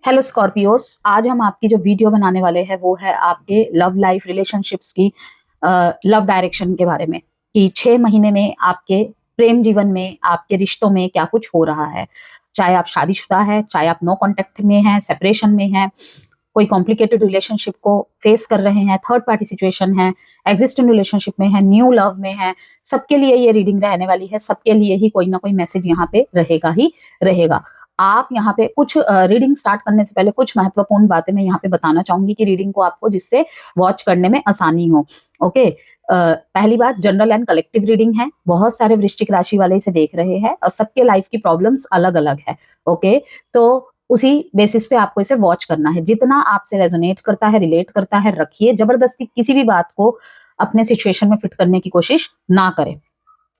Hello Scorpios, आज हम आपकी जो वीडियो बनाने वाले हैं वो है आपके लव लाइफ रिलेशनशिप्स की लव डायरेक्शन के बारे में कि 6 महीने में आपके प्रेम जीवन में आपके रिश्तों में क्या कुछ हो रहा है। चाहे आप शादीशुदा है, चाहे आप नो कांटेक्ट में हैं, सेपरेशन में हैं, कोई कॉम्प्लिकेटेड रिलेशनशिप को फेस कर रहे हैं, थर्ड पार्टी सिचुएशन है, एग्जिस्टिंग रिलेशनशिप में है, न्यू लव में है, सबके लिए ये रीडिंग रहने वाली है। सबके लिए ही कोई ना कोई मैसेज यहाँ पे रहेगा ही रहेगा। आप यहाँ पे कुछ रीडिंग स्टार्ट करने से पहले कुछ महत्वपूर्ण बातें मैं यहाँ पे बताना चाहूंगी कि रीडिंग को आपको जिससे वॉच करने में आसानी हो। ओके, पहली बात, जनरल एंड कलेक्टिव रीडिंग है। बहुत सारे वृश्चिक राशि वाले इसे देख रहे हैं और सबके लाइफ की प्रॉब्लम्स अलग अलग है। ओके, तो उसी बेसिस पे आपको इसे वॉच करना है। जितना आपसे रेजोनेट करता है, रिलेट करता है, रखिए। जबरदस्ती किसी भी बात को अपने सिचुएशन में फिट करने की कोशिश ना करें।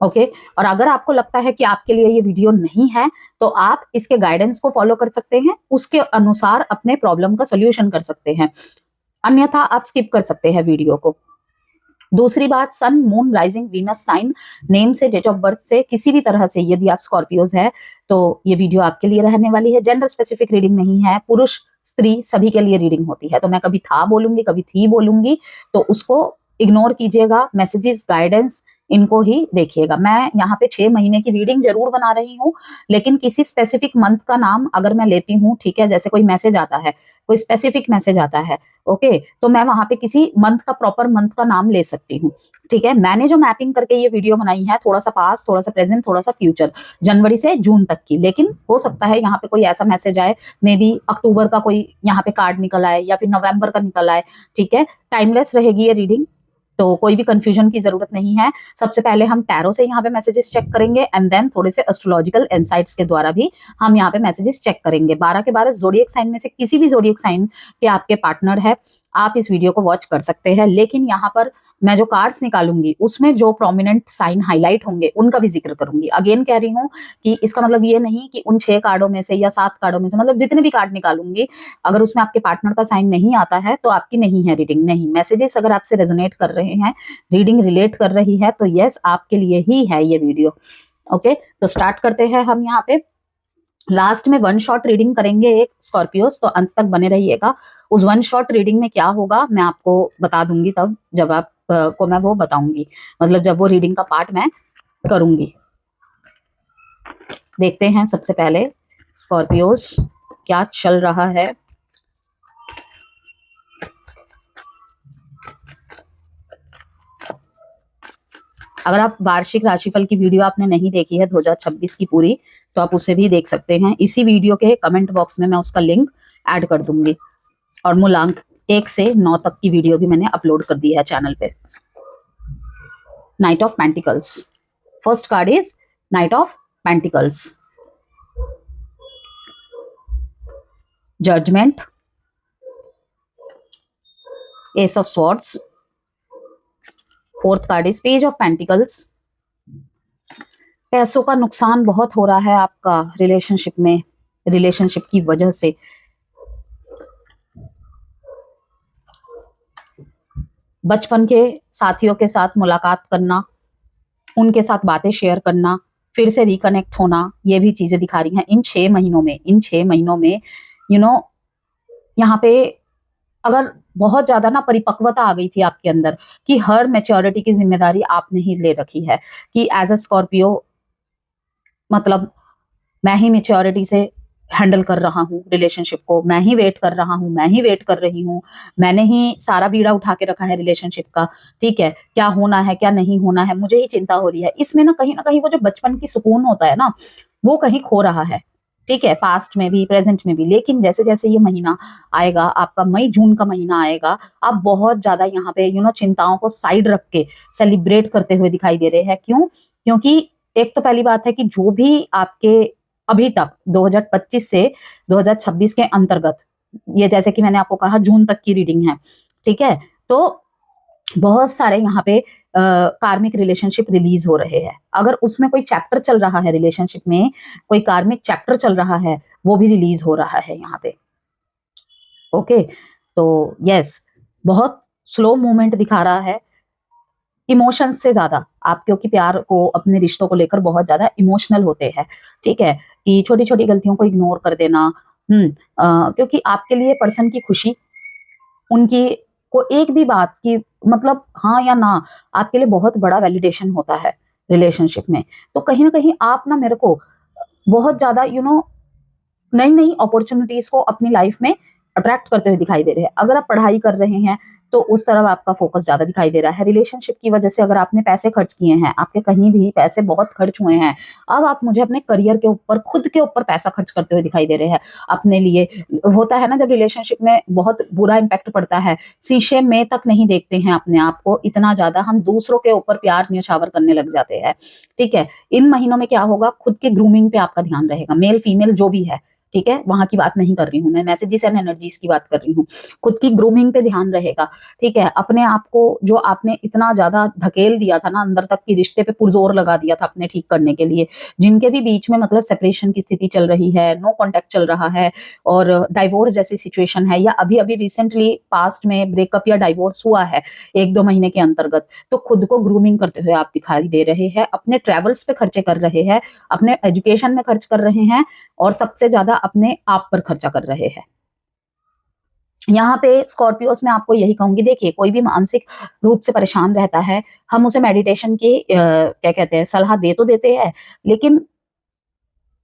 ओके, और अगर आपको लगता है कि आपके लिए ये वीडियो नहीं है तो आप इसके गाइडेंस को फॉलो कर सकते हैं, उसके अनुसार अपने प्रॉब्लम का सोल्यूशन कर सकते हैं, अन्यथा आप स्किप कर सकते हैं वीडियो को। दूसरी बात, sun, moon, rising, Venus sign, name से, डेट ऑफ बर्थ से, किसी भी तरह से यदि आप स्कॉर्पियोज है तो ये वीडियो आपके लिए रहने वाली है। जेंडर स्पेसिफिक रीडिंग नहीं है, पुरुष स्त्री सभी के लिए रीडिंग होती है। तो मैं कभी था बोलूंगी, कभी थी बोलूंगी, तो उसको इग्नोर कीजिएगा। मैसेजेस, गाइडेंस, इनको ही देखिएगा। मैं यहाँ पे 6 महीने की रीडिंग जरूर बना रही हूँ, लेकिन किसी स्पेसिफिक मंथ का नाम अगर मैं लेती हूँ, ठीक है, जैसे कोई मैसेज आता है, कोई स्पेसिफिक मैसेज आता है, ओके, तो मैं वहां पे किसी मंथ का, प्रॉपर मंथ का नाम ले सकती हूँ। ठीक है, मैंने जो मैपिंग करके ये वीडियो बनाई है, थोड़ा सा पास्ट, थोड़ा सा प्रेजेंट, थोड़ा सा फ्यूचर, जनवरी से जून तक की। लेकिन हो सकता है यहाँ पे कोई ऐसा मैसेज आए, मे बी अक्टूबर का कोई यहाँ पे कार्ड निकल आए या फिर नवंबर का निकल आए। ठीक है, टाइमलेस रहेगी ये रीडिंग, तो कोई भी कंफ्यूजन की जरूरत नहीं है। सबसे पहले हम टैरो से यहाँ पे मैसेजेस चेक करेंगे एंड देन थोड़े से एस्ट्रोलॉजिकल इनसाइट्स के द्वारा भी हम यहाँ पे मैसेजेस चेक करेंगे। 12 के 12 जोडिएक साइन में से किसी भी जोडिएक साइन के आपके पार्टनर है, आप इस वीडियो को वॉच कर सकते हैं। लेकिन यहाँ पर मैं जो कार्ड्स निकालूंगी उसमें जो प्रोमिनेंट साइन हाईलाइट होंगे उनका भी जिक्र करूंगी। अगेन कह रही हूँ कि इसका मतलब ये नहीं कि उन 6 कार्डों में से या 7 कार्डों में से, मतलब जितने भी कार्ड निकालूंगी, अगर उसमें आपके पार्टनर का साइन नहीं आता है तो आपकी नहीं है रीडिंग। नहीं, मैसेजेस अगर आपसे रेजोनेट कर रहे हैं, रीडिंग रिलेट कर रही है, तो यस, आपके लिए ही है ये वीडियो। ओके, तो स्टार्ट करते हैं हम। यहाँ पे लास्ट में 1 शॉट रीडिंग करेंगे एक स्कॉर्पियोस, तो अंत तक बने रहिएगा। उस 1 शॉट रीडिंग में क्या होगा मैं आपको बता दूंगी, तब जब आप को मैं वो बताऊंगी, मतलब जब वो रीडिंग का पार्ट मैं करूंगी। देखते हैं सबसे पहले स्कॉर्पियोस क्या चल रहा है। अगर आप वार्षिक राशिफल की वीडियो आपने नहीं देखी है 2026 की पूरी, तो आप उसे भी देख सकते हैं। इसी वीडियो के कमेंट बॉक्स में मैं उसका लिंक ऐड कर दूंगी। और मूलांक 1 से 9 तक की वीडियो भी मैंने अपलोड कर दी है चैनल पे। Knight of pentacles, first card is knight of pentacles, judgement, ace of swords, fourth card is page of pentacles. पैसों का नुकसान बहुत हो रहा है आपका रिलेशनशिप में, रिलेशनशिप की वजह से। बचपन के साथियों के साथ मुलाकात करना, उनके साथ बातें शेयर करना, फिर से रिकनेक्ट होना, ये भी चीजें दिखा रही हैं इन 6 महीनों में। इन 6 महीनों में यहाँ पे अगर बहुत ज्यादा ना परिपक्वता आ गई थी आपके अंदर कि हर मैच्योरिटी की जिम्मेदारी आपने ही ले रखी है कि एज अ स्कॉर्पियो, मतलब मैं ही मेच्योरिटी से हैंडल कर रहा हूँ रिलेशनशिप को, मैं ही वेट कर रहा हूँ, मैं ही वेट कर रही हूँ, मैंने ही सारा बीड़ा उठा के रखा है रिलेशनशिप का। ठीक है, क्या होना है क्या नहीं होना है, मुझे ही चिंता हो रही है। इसमें ना कहीं वो जो बचपन की सुकून होता है ना, वो कहीं खो रहा है। ठीक है, पास्ट में भी, प्रेजेंट में भी। लेकिन जैसे जैसे ये महीना आएगा, आपका मई जून का महीना आएगा, आप बहुत ज्यादा यहाँ पे चिंताओं को साइड रख के सेलिब्रेट करते हुए दिखाई दे रहे हैं। क्यों? क्योंकि एक तो पहली बात है कि जो भी आपके अभी तक 2025 से 2026 के अंतर्गत, ये जैसे कि मैंने आपको कहा जून तक की रीडिंग है, ठीक है, तो बहुत सारे यहाँ पे कार्मिक रिलेशनशिप रिलीज हो रहे हैं। अगर उसमें कोई चैप्टर चल रहा है, रिलेशनशिप में कोई कार्मिक चैप्टर चल रहा है, वो भी रिलीज हो रहा है यहाँ पे। ओके, तो यस, बहुत स्लो मूवमेंट दिखा रहा है। इमोशंस से ज्यादा आप, क्योंकि प्यार को, अपने रिश्तों को लेकर बहुत ज्यादा इमोशनल होते हैं। ठीक है, कि छोटी छोटी गलतियों को इग्नोर कर देना, क्योंकि आपके लिए पर्सन की खुशी, उनकी को एक भी बात की मतलब हाँ या ना आपके लिए बहुत बड़ा वैलिडेशन होता है रिलेशनशिप में। तो कहीं ना कहीं आप ना मेरे को बहुत ज्यादा नई नई अपॉर्चुनिटीज को अपनी लाइफ में अट्रैक्ट करते हुए दिखाई दे रहे हैं। अगर आप पढ़ाई कर रहे हैं तो उस तरफ आपका फोकस ज्यादा दिखाई दे रहा है। रिलेशनशिप की वजह से अगर आपने पैसे खर्च किए हैं, आपके कहीं भी पैसे बहुत खर्च हुए हैं, अब आप मुझे अपने करियर के ऊपर, खुद के ऊपर पैसा खर्च करते हुए दिखाई दे रहे हैं अपने लिए। होता है ना, जब रिलेशनशिप में बहुत बुरा इंपैक्ट पड़ता है, शीशे में तक नहीं देखते हैं अपने आप को, इतना ज्यादा हम दूसरों के ऊपर प्यार न्यौछावर करने लग जाते हैं। ठीक है, इन महीनों में क्या होगा, खुद के ग्रूमिंग पे आपका ध्यान रहेगा, मेल फीमेल जो भी है। ठीक है, वहां की बात नहीं कर रही हूँ मैं, मैसेजेस एंड एनर्जीज की बात कर रही हूँ। खुद की ग्रूमिंग पे ध्यान रहेगा। ठीक है, अपने आप को जो आपने इतना ज्यादा धकेल दिया था ना अंदर तक, की रिश्ते पे पुरजोर लगा दिया था अपने ठीक करने के लिए, जिनके भी बीच में मतलब सेपरेशन की स्थिति चल रही है, नो कांटेक्ट चल रहा है और डाइवोर्स जैसी सिचुएशन है, या अभी अभी रिसेंटली पास्ट में ब्रेकअप या डाइवोर्स हुआ है 1-2 महीने के अंतर्गत, तो खुद को ग्रूमिंग करते हुए आप दिखाई दे रहे हैं, अपने ट्रेवल्स पे खर्चे कर रहे हैं, अपने एजुकेशन में खर्च कर रहे हैं और सबसे ज्यादा अपने आप पर खर्चा कर रहे हैं। यहाँ पे स्कॉर्पियोस में आपको यही कहूंगी, देखिए कोई भी मानसिक रूप से परेशान रहता है, हम उसे मेडिटेशन की क्या कहते हैं सलाह दे तो देते हैं, लेकिन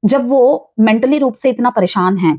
जब वो मेंटली रूप से इतना परेशान है,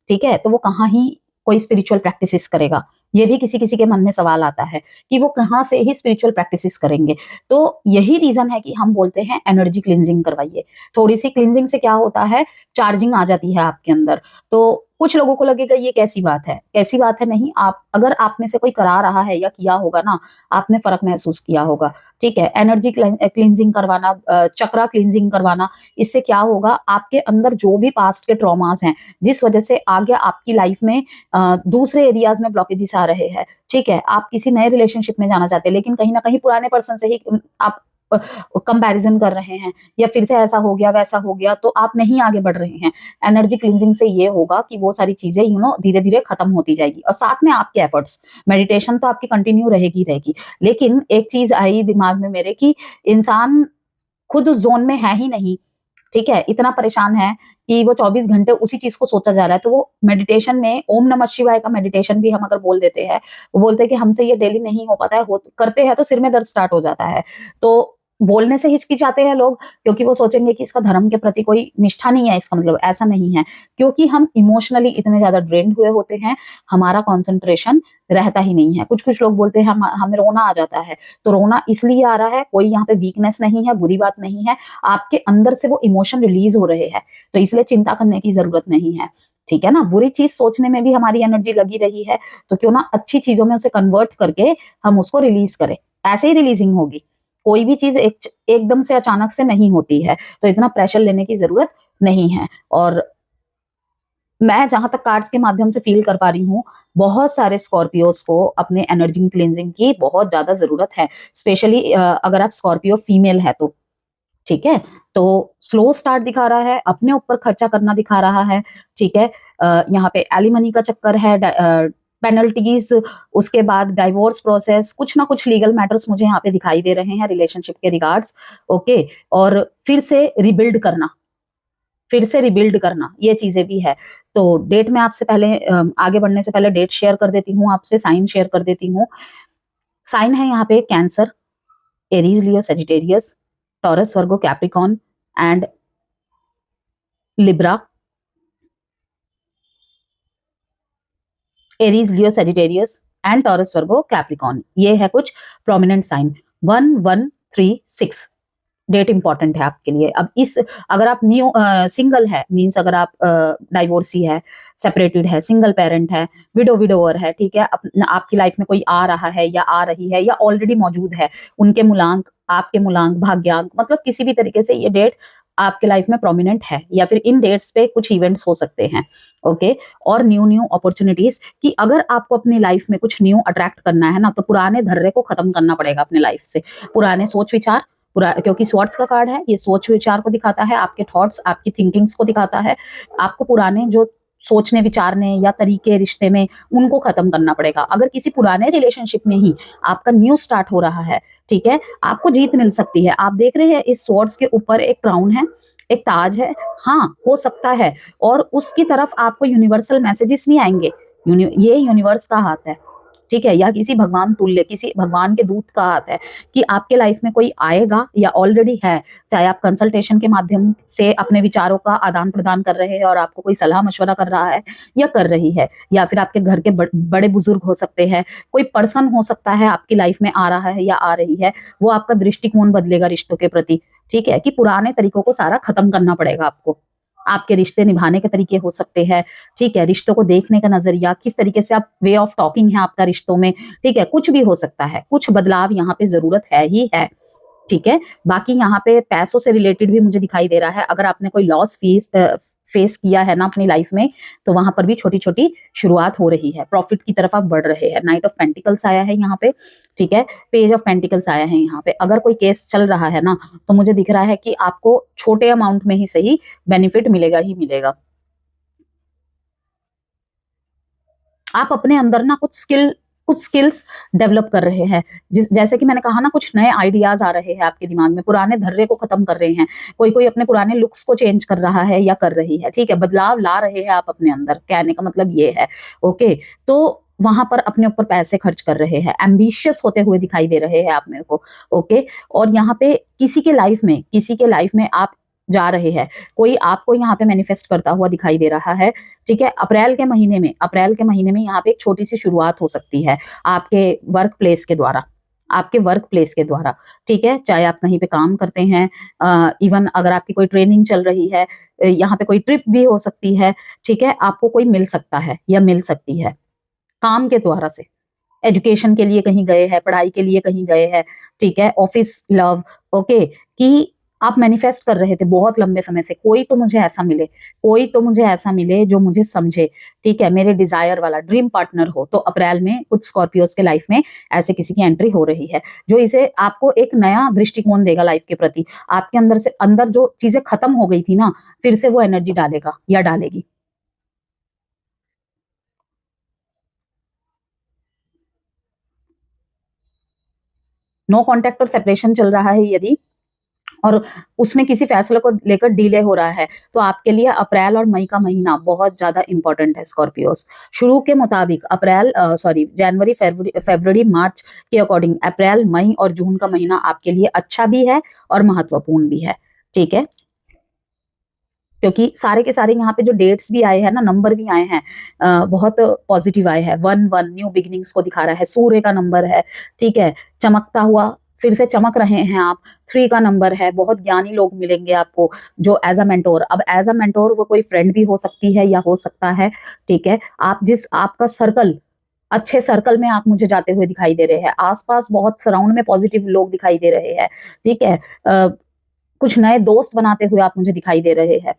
ठीक है, तो वो कहाँ ही कोई स्पिरिचुअल प्रैक्टिसेस करेगा। ये भी किसी किसी के मन में सवाल आता है कि वो कहाँ से ही स्पिरिचुअल प्रैक्टिसेस करेंगे। तो यही रीजन है कि हम बोलते हैं एनर्जी क्लींजिंग करवाइए। थोड़ी सी क्लींजिंग से क्या होता है, चार्जिंग आ जाती है आपके अंदर। तो कुछ लोगों को लगेगा ये कैसी बात है, कैसी बात है नहीं, आप अगर आप में से कोई करा रहा है या किया होगा ना, आपने फर्क महसूस किया होगा। ठीक है, एनर्जी क्लींजिंग करवाना, चक्रा क्लींजिंग करवाना, इससे क्या होगा, आपके अंदर जो भी पास्ट के ट्रॉमास हैं, जिस वजह से आगे आपकी लाइफ में दूसरे एरियाज में ब्लॉकेजेस आ रहे हैं। ठीक है, आप किसी नए रिलेशनशिप में जाना चाहते हैं, लेकिन कहीं ना कहीं पुराने पर्सन से ही आप कंपैरिजन कर रहे हैं, या फिर से ऐसा हो गया वैसा हो गया, तो आप नहीं आगे बढ़ रहे हैं। एनर्जी क्लींजिंग से ये होगा कि वो सारी चीजें धीरे धीरे खत्म होती जाएगी, और साथ में आपके एफर्ट्स, मेडिटेशन तो आपकी कंटिन्यू रहेगी रहेगी। लेकिन एक चीज आई दिमाग में मेरे कि इंसान खुद उस जोन में है ही नहीं। ठीक है, इतना परेशान है कि वो 24 घंटे उसी चीज को सोचा जा रहा है। तो वो मेडिटेशन में ओम नमः शिवाय का मेडिटेशन भी हम अगर बोल देते हैं, वो बोलते हैं कि हमसे ये डेली नहीं हो पाता है, करते हैं तो सिर में दर्द स्टार्ट हो जाता है। तो बोलने से हिचकिचाते हैं लोग, क्योंकि वो सोचेंगे कि इसका धर्म के प्रति कोई निष्ठा नहीं है। इसका मतलब ऐसा नहीं है, क्योंकि हम इमोशनली इतने ज्यादा ड्रेन्ड हुए होते हैं, हमारा कॉन्सेंट्रेशन रहता ही नहीं है। कुछ कुछ लोग बोलते हैं हमें रोना आ जाता है, तो रोना इसलिए आ रहा है, कोई यहाँ पे वीकनेस नहीं है, बुरी बात नहीं है, आपके अंदर से वो इमोशन रिलीज हो रहे हैं, तो इसलिए चिंता करने की जरूरत नहीं है। ठीक है ना, बुरी चीज सोचने में भी हमारी एनर्जी लगी रही है, तो क्यों ना अच्छी चीजों में उसे कन्वर्ट करके हम उसको रिलीज करें। ऐसे ही रिलीजिंग होगी, कोई भी चीज एकदम से अचानक से नहीं होती है, तो इतना प्रेशर लेने की जरूरत नहीं है। और मैं जहां तक कार्ड्स के माध्यम से फील कर पा रही हूँ, बहुत सारे स्कॉर्पियोज को अपने एनर्जी क्लींजिंग की बहुत ज्यादा जरूरत है, स्पेशली अगर आप स्कॉर्पियो फीमेल है तो। ठीक है, तो स्लो स्टार्ट दिखा रहा है, अपने ऊपर खर्चा करना दिखा रहा है। ठीक है, यहाँ पे एलिमनी का चक्कर है, पेनल्टीज, उसके बाद डाइवोर्स प्रोसेस, कुछ ना कुछ लीगल मैटर्स मुझे यहाँ पे दिखाई दे रहे हैं रिलेशनशिप के रिगार्ड्स। ओके, और फिर से रिबिल्ड करना, फिर से रिबिल्ड करना, ये चीजें भी है। तो डेट में आपसे पहले आगे बढ़ने से पहले डेट शेयर कर देती हूँ आपसे, साइन शेयर कर देती हूँ। साइन है यहाँ पे cancer, Aries, Leo, Sagittarius, taurus, Virgo, Capricorn and Libra. Aries, Leo, Sagittarius and taurus, Virgo, Capricorn, ये है कुछ प्रोमिनेंट साइन। 1136 डेट इंपॉर्टेंट है आपके लिए। अब इस अगर आप न्यू सिंगल है, मींस अगर आप डाइवोर्सी है, सेपरेटेड है, सिंगल पेरेंट है, विडोवर है, ठीक है, आपकी लाइफ में कोई आ रहा है या आ रही है या ऑलरेडी मौजूद है, उनके मूलांक, आपके मूलांक, भाग्यांक, मतलब किसी भी तरीके से ये डेट आपके लाइफ में प्रोमिनेंट है, या फिर इन डेट्स पे कुछ इवेंट्स हो सकते हैं। ओके, और न्यू अपॉर्चुनिटीज, कि अगर आपको अपनी लाइफ में कुछ न्यू अट्रैक्ट करना है ना, तो पुराने धर्रे को खत्म करना पड़ेगा अपने लाइफ से, पुराने सोच विचार, क्योंकि स्वॉर्ड्स का कार्ड है, ये सोच विचार को दिखाता है, आपके थॉट्स, आपकी थिंकिंग्स को दिखाता है। आपको पुराने जो सोचने विचारने या तरीके रिश्ते में, उनको खत्म करना पड़ेगा। अगर किसी पुराने रिलेशनशिप में ही आपका न्यू स्टार्ट हो रहा है, ठीक है, आपको जीत मिल सकती है। आप देख रहे हैं इस स्वॉर्ड्स के ऊपर एक क्राउन है, एक ताज है, हाँ हो सकता है, और उसकी तरफ आपको यूनिवर्सल मैसेजेस भी आएंगे। ये यूनिवर्स का हाथ है, ठीक है, या किसी भगवान तुल्य, किसी भगवान के दूत का हाथ है कि आपके लाइफ में कोई आएगा या ऑलरेडी है। चाहे आप कंसल्टेशन के माध्यम से अपने विचारों का आदान प्रदान कर रहे हैं और आपको कोई सलाह मशवरा कर रहा है या कर रही है, या फिर आपके घर के बड़े बुजुर्ग हो सकते हैं, कोई पर्सन हो सकता है आपकी लाइफ में आ रहा है या आ रही है। वो आपका दृष्टिकोण बदलेगा रिश्तों के प्रति, ठीक है, कि पुराने तरीकों को सारा खत्म करना पड़ेगा आपको। आपके रिश्ते निभाने के तरीके हो सकते हैं, ठीक है, रिश्तों को देखने का नजरिया, किस तरीके से आप वे ऑफ टॉकिंग है आपका रिश्तों में, ठीक है, कुछ भी हो सकता है, कुछ बदलाव यहाँ पे जरूरत है ही है, ठीक है। बाकी यहाँ पे पैसों से रिलेटेड भी मुझे दिखाई दे रहा है, अगर आपने कोई लॉस फेस किया है ना अपनी लाइफ में, तो वहां पर भी छोटी छोटी शुरुआत हो रही है, प्रॉफिट की तरफ आप बढ़ रहे हैं। नाइट ऑफ पेंटिकल्स आया है यहाँ पे, ठीक है, पेज ऑफ पेंटिकल्स आया है यहाँ पे। अगर कोई केस चल रहा है ना, तो मुझे दिख रहा है कि आपको छोटे अमाउंट में ही सही बेनिफिट मिलेगा ही मिलेगा। आप अपने अंदर ना कुछ स्किल्स डेवलप कर रहे हैं, जैसे कि मैंने कहा ना, कुछ नए आइडियाज आ रहे हैं आपके दिमाग में, पुराने धर्रे को खत्म कर रहे हैं, कोई कोई अपने पुराने लुक्स को चेंज कर रहा है या कर रही है, ठीक है, बदलाव ला रहे हैं आप अपने अंदर, कहने का मतलब ये है। ओके, तो वहां पर अपने ऊपर पैसे खर्च कर रहे हैं, एम्बिशियस होते हुए दिखाई दे रहे हैं आप मेरे को। ओके, और यहाँ पे किसी के लाइफ में आप जा रहे हैं, कोई आपको यहाँ पे मैनिफेस्ट करता हुआ दिखाई दे रहा है, ठीक है। अप्रैल के महीने में यहाँ पे एक छोटी सी शुरुआत हो सकती है आपके वर्क प्लेस के द्वारा, ठीक है, चाहे आप कहीं पे काम करते हैं, इवन अगर आपकी कोई ट्रेनिंग चल रही है, यहाँ पे कोई ट्रिप भी हो सकती है, ठीक है, आपको कोई मिल सकता है या मिल सकती है काम के द्वारा से, एजुकेशन के लिए कहीं गए हैं, पढ़ाई के लिए कहीं गए हैं, ठीक है, ऑफिस लव, ओके, कि आप मैनिफेस्ट कर रहे थे बहुत लंबे समय से, कोई तो मुझे ऐसा मिले जो मुझे समझे, ठीक है, मेरे डिजायर वाला ड्रीम पार्टनर हो। तो अप्रैल में कुछ स्कॉर्पियोज के लाइफ में ऐसे किसी की एंट्री हो रही है, जो इसे आपको एक नया दृष्टिकोण देगा लाइफ के प्रति। आपके अंदर जो चीजें खत्म हो गई थी ना, फिर से वो एनर्जी डालेगा या डालेगी। नो कॉन्टेक्ट और सेपरेशन चल रहा है यदि, और उसमें किसी फैसले को लेकर डिले हो रहा है, तो आपके लिए अप्रैल और मई का महीना बहुत ज्यादा इंपॉर्टेंट है स्कॉर्पियोस। शुरू के मुताबिक जनवरी फरवरी मार्च के अकॉर्डिंग अप्रैल मई और जून का महीना आपके लिए अच्छा भी है और महत्वपूर्ण भी है, ठीक है, क्योंकि सारे के सारे यहाँ पे जो डेट्स भी आए हैं ना, नंबर भी आए हैं, बहुत पॉजिटिव आए हैं। 1 1 न्यू बिगिनिंग्स को दिखा रहा है, सूर्य का नंबर है, ठीक है, चमकता हुआ फिर से चमक रहे हैं आप। 3 का नंबर है, बहुत ज्ञानी लोग मिलेंगे आपको जो एज अ मेंटोर, अब एज अ मेंटोर वो कोई फ्रेंड भी हो सकती है या हो सकता है, ठीक है, आपका सर्कल, अच्छे सर्कल में आप मुझे जाते हुए दिखाई दे रहे हैं, आसपास बहुत सराउंड में पॉजिटिव लोग दिखाई दे रहे हैं, ठीक है, कुछ नए दोस्त बनाते हुए आप मुझे दिखाई दे रहे हैं।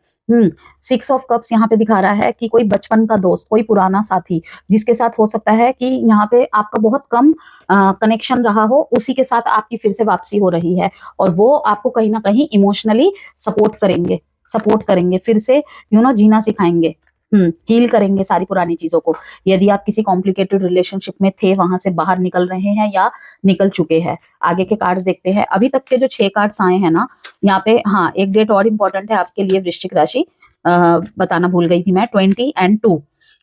6 ऑफ कप्स यहाँ पे दिखा रहा है कि कोई बचपन का दोस्त, कोई पुराना साथी, जिसके साथ हो सकता है कि यहाँ पे आपका बहुत कम कनेक्शन रहा हो, उसी के साथ आपकी फिर से वापसी हो रही है, और वो आपको कहीं ना कहीं इमोशनली सपोर्ट करेंगे, फिर से जीना सिखाएंगे, हील करेंगे सारी पुरानी चीजों को। यदि आप किसी कॉम्प्लिकेटेड रिलेशनशिप में थे, वहां से बाहर निकल रहे हैं या निकल चुके हैं। आगे के कार्ड्स देखते हैं। अभी तक के जो 6 कार्ड्स आए हैं ना, यहाँ पे हाँ एक डेट और इम्पोर्टेंट है आपके लिए वृश्चिक राशि, बताना भूल गई थी मैं, 20 और 2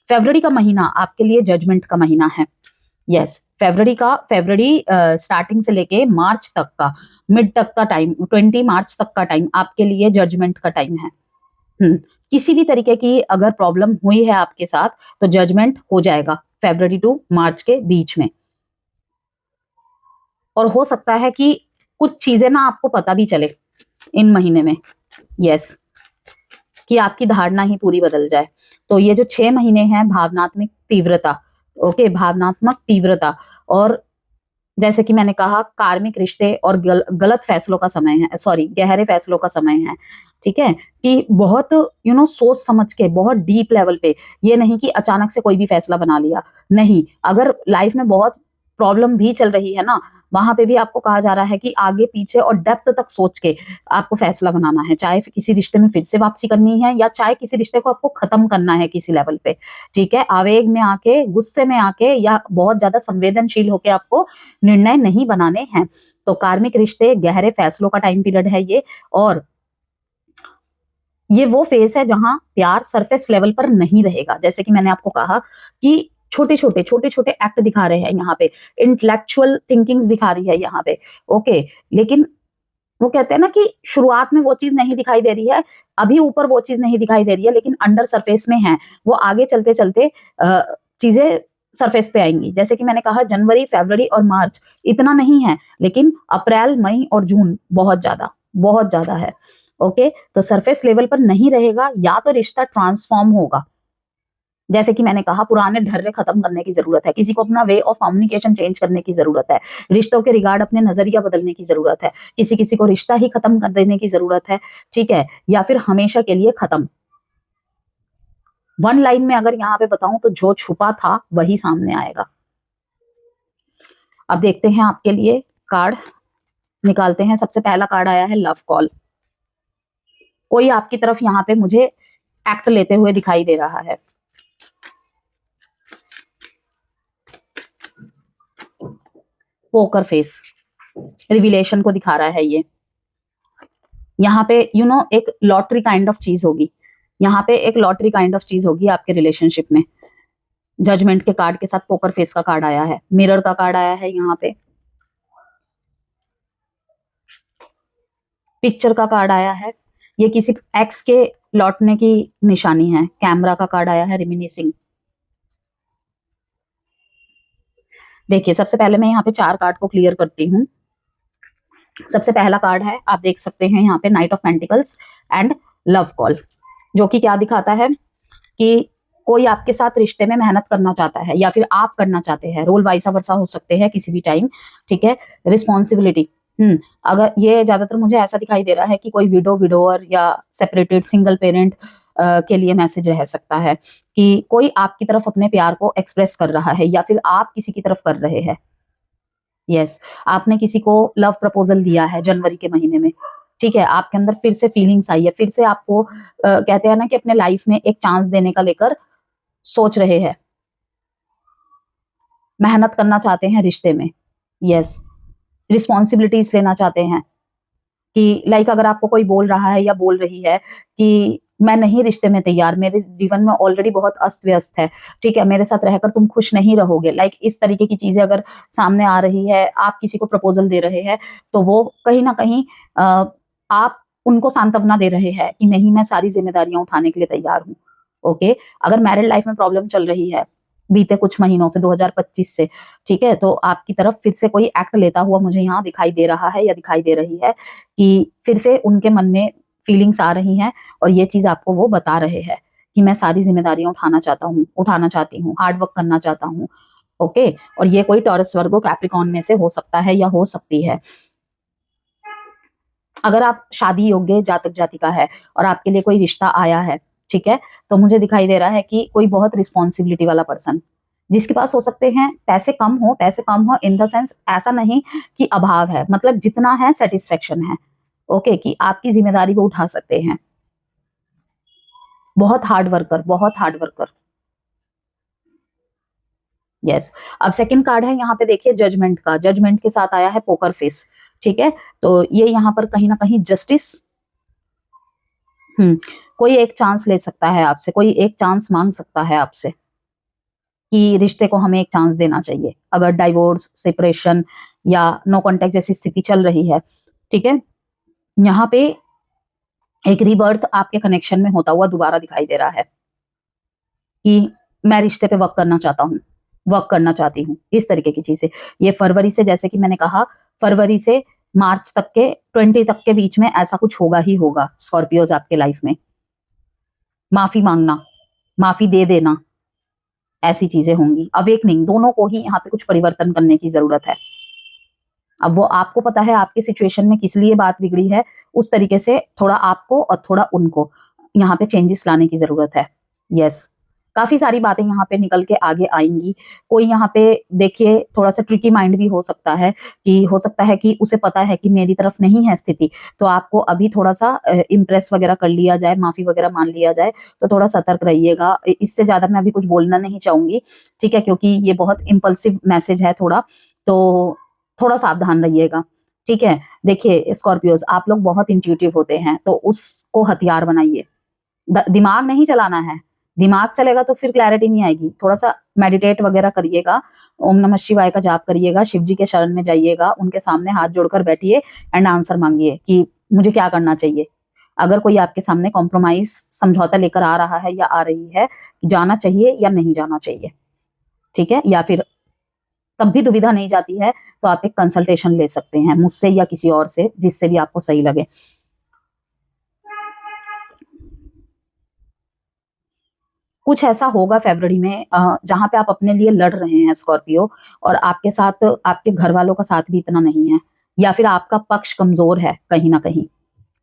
फरवरी का महीना आपके लिए जजमेंट का महीना है। यस, फरवरी स्टार्टिंग से लेके मार्च तक का, मिड तक का टाइम, 20 मार्च तक का टाइम आपके लिए जजमेंट का टाइम है। किसी भी तरीके की अगर प्रॉब्लम हुई है आपके साथ, तो जजमेंट हो जाएगा फरवरी टू मार्च के बीच में। और हो सकता है कि कुछ चीजें ना आपको पता भी चले इन महीने में, यस, कि आपकी धारणा ही पूरी बदल जाए। तो ये जो 6 महीने हैं, भावनात्मक तीव्रता, ओके, भावनात्मक तीव्रता, और जैसे कि मैंने कहा कार्मिक रिश्ते और गलत फैसलों का समय है, गहरे फैसलों का समय है, ठीक है, कि बहुत सोच समझ के, बहुत डीप लेवल पे, ये नहीं कि अचानक से कोई भी फैसला बना लिया, नहीं। अगर लाइफ में बहुत प्रॉब्लम भी चल रही है ना, वहां पे भी आपको कहा जा रहा है कि आगे पीछे और डेप्थ तक सोच के आपको फैसला बनाना है, चाहे किसी रिश्ते में फिर से वापसी करनी है या चाहे किसी रिश्ते को आपको खत्म करना है किसी लेवल पे, ठीक है, आवेग में आके, गुस्से में आके या बहुत ज्यादा संवेदनशील होके आपको निर्णय नहीं बनाने हैं। तो कार्मिक रिश्ते, गहरे फैसलों का टाइम पीरियड है ये, और ये वो फेस है जहां प्यार सरफेस लेवल पर नहीं रहेगा। जैसे कि मैंने आपको कहा कि छोटे छोटे एक्ट दिखा रहे हैं यहाँ पे, इंटेलेक्चुअल थिंकिंग्स दिखा रही है यहाँ पे, ओके। लेकिन वो कहते हैं ना कि शुरुआत में वो चीज नहीं दिखाई दे रही है, अभी ऊपर वो चीज नहीं दिखाई दे रही है, लेकिन अंडर सरफेस में है। वो आगे चलते चलते चीजें सरफेस पे आएंगी। जैसे कि मैंने कहा जनवरी, फरवरी और मार्च इतना नहीं है, लेकिन अप्रैल, मई और जून बहुत ज्यादा है, ओके। तो सरफेस लेवल पर नहीं रहेगा, या तो रिश्ता ट्रांसफॉर्म होगा। जैसे कि मैंने कहा पुराने ढर्रे खत्म करने की जरूरत है, किसी को अपना वे ऑफ कम्युनिकेशन चेंज करने की जरूरत है, रिश्तों के रिगार्ड अपने नजरिया बदलने की जरूरत है, किसी किसी को रिश्ता ही खत्म कर देने की जरूरत है, ठीक है, या फिर हमेशा के लिए खत्म। वन लाइन में अगर यहाँ पे बताऊं तो जो छुपा था वही सामने आएगा। अब देखते हैं आपके लिए कार्ड निकालते हैं। सबसे पहला कार्ड आया है लव कॉल। कोई आपकी तरफ यहाँ पे मुझे एक्ट लेते हुए दिखाई दे रहा है। पोकर फेस रिविलेशन को दिखा रहा है ये। यहाँ पे एक लॉटरी काइंड ऑफ चीज होगी, यहाँ पे एक लॉटरी काइंड ऑफ चीज होगी आपके रिलेशनशिप में। जजमेंट के कार्ड के साथ पोकर फेस का कार्ड आया है, मिरर का कार्ड आया है, यहाँ पे पिक्चर का कार्ड आया है, ये किसी एक्स के लौटने की निशानी है। कैमरा का कार्ड आया है, रिमिनिसिंग। देखिए सबसे पहले मैं यहाँ पे 4 कार्ड को क्लियर करती हूँ। सबसे पहला कार्ड है, आप देख सकते हैं यहाँ पे knight of pentacles and love call, जो कि क्या दिखाता है कि कोई आपके साथ रिश्ते में मेहनत करना चाहता है, या फिर आप करना चाहते हैं। रोल वाइसा वर्सा हो सकते हैं किसी भी टाइम, ठीक है। रिस्पॉन्सिबिलिटी, अगर ये ज्यादातर मुझे ऐसा दिखाई दे रहा है कि कोई विडोअर या सेपरेटेड सिंगल पेरेंट के लिए मैसेज रह सकता है कि कोई आपकी तरफ अपने प्यार को एक्सप्रेस कर रहा है, या फिर आप किसी की तरफ कर रहे हैं। यस, आपने किसी को लव प्रपोजल दिया है जनवरी के महीने में, ठीक है। आपके अंदर फिर से फीलिंग्स आई है, फिर से आपको कहते हैं ना कि अपने लाइफ में एक चांस देने का लेकर सोच रहे हैं, मेहनत करना चाहते हैं रिश्ते में। यस, रिस्पॉन्सिबिलिटीज लेना चाहते हैं कि लाइक अगर आपको कोई बोल रहा है या बोल रही है कि मैं नहीं रिश्ते में तैयार, मेरे जीवन में ऑलरेडी बहुत अस्त व्यस्त है, ठीक है, मेरे साथ रहकर तुम खुश नहीं रहोगे, लाइक इस तरीके की चीजें अगर सामने आ रही है, आप किसी को प्रपोजल दे रहे हैं, तो वो कहीं ना कहीं आप उनको सांत्वना दे रहे हैं कि नहीं, मैं सारी जिम्मेदारियां उठाने के लिए तैयार हूँ, ओके। अगर मैरिड लाइफ में प्रॉब्लम चल रही है बीते कुछ महीनों से, 2025 से, ठीक है, तो आपकी तरफ फिर से कोई एक्ट लेता हुआ मुझे यहाँ दिखाई दे रहा है या दिखाई दे रही है कि फिर से उनके मन में फीलिंग्स आ रही हैं, और ये चीज आपको वो बता रहे हैं कि मैं सारी जिम्मेदारियां उठाना चाहती हूँ, हार्ड वर्क करना चाहता हूँ, ओके। और ये कोई टॉरस वर्गो कैप्रिकॉन में से हो सकता है या हो सकती है। अगर आप शादी योग्य जातक जातिका है और आपके लिए कोई रिश्ता आया है, ठीक है, तो मुझे दिखाई दे रहा है कि कोई बहुत रिस्पॉन्सिबिलिटी वाला पर्सन, जिसके पास हो सकते हैं पैसे कम हो इन द सेंस, ऐसा नहीं कि अभाव है, मतलब जितना है सेटिस्फेक्शन है, ओके, कि आपकी जिम्मेदारी वो उठा सकते हैं। बहुत हार्ड वर्कर। यस। अब सेकंड कार्ड है यहाँ पे, देखिए जजमेंट का, जजमेंट के साथ आया है पोकर फेस, ठीक है। तो ये यहाँ पर कहीं ना कहीं जस्टिस, कोई एक चांस ले सकता है आपसे, कोई एक चांस मांग सकता है आपसे कि रिश्ते को हमें एक चांस देना चाहिए, अगर डाइवोर्स, सेपरेशन या नो कॉन्टेक्ट जैसी स्थिति चल रही है, ठीक है। यहाँ पे एक रीबर्थ आपके कनेक्शन में होता हुआ दोबारा दिखाई दे रहा है कि मैं रिश्ते पे वर्क करना चाहती हूँ, इस तरीके की चीजें। ये फरवरी से, जैसे कि मैंने कहा, फरवरी से मार्च तक के 20 तक के बीच में ऐसा कुछ होगा ही होगा स्कॉर्पियोज आपके लाइफ में। माफी मांगना, माफी दे देना, ऐसी चीजें होंगी। अवेकनिंग, दोनों को ही यहाँ पे कुछ परिवर्तन करने की जरूरत है। अब वो आपको पता है आपके सिचुएशन में किस लिए बात बिगड़ी है, उस तरीके से थोड़ा आपको और थोड़ा उनको यहाँ पे चेंजेस लाने की जरूरत है। यस, काफी सारी बातें यहाँ पे निकल के आगे आएंगी। कोई यहाँ पे देखिए थोड़ा सा ट्रिकी माइंड भी हो सकता है कि उसे पता है कि मेरी तरफ नहीं है स्थिति, तो आपको अभी थोड़ा सा इम्प्रेस वगैरह कर लिया जाए, माफी वगैरह मान लिया जाए, तो थोड़ा सतर्क रहिएगा। इससे ज्यादा मैं अभी कुछ बोलना नहीं चाहूंगी, ठीक है, क्योंकि ये बहुत इम्पल्सिव मैसेज है तो थोड़ा सावधान रहिएगा, ठीक है। देखिए स्कॉर्पियोज, आप लोग बहुत इंट्यूटिव होते हैं, तो उसको हथियार बनाइए, दिमाग नहीं चलाना है। दिमाग चलेगा तो फिर क्लैरिटी नहीं आएगी। थोड़ा सा मेडिटेट वगैरह करिएगा, ओम नमः शिवाय का जाप करिएगा, शिव जी के शरण में जाइएगा, उनके सामने हाथ जोड़कर बैठिए एंड आंसर मांगिए कि मुझे क्या करना चाहिए। अगर कोई आपके सामने कॉम्प्रोमाइज समझौता लेकर आ रहा है या आ रही है, जाना चाहिए या नहीं जाना चाहिए, ठीक है, या फिर तब भी दुविधा नहीं जाती है तो आप एक कंसल्टेशन ले सकते हैं मुझसे या किसी और से, जिससे भी आपको सही लगे। कुछ ऐसा होगा फरवरी में जहां पे आप अपने लिए लड़ रहे हैं स्कॉर्पियो, और आपके साथ आपके घर वालों का साथ भी इतना नहीं है, या फिर आपका पक्ष कमजोर है कहीं ना कहीं,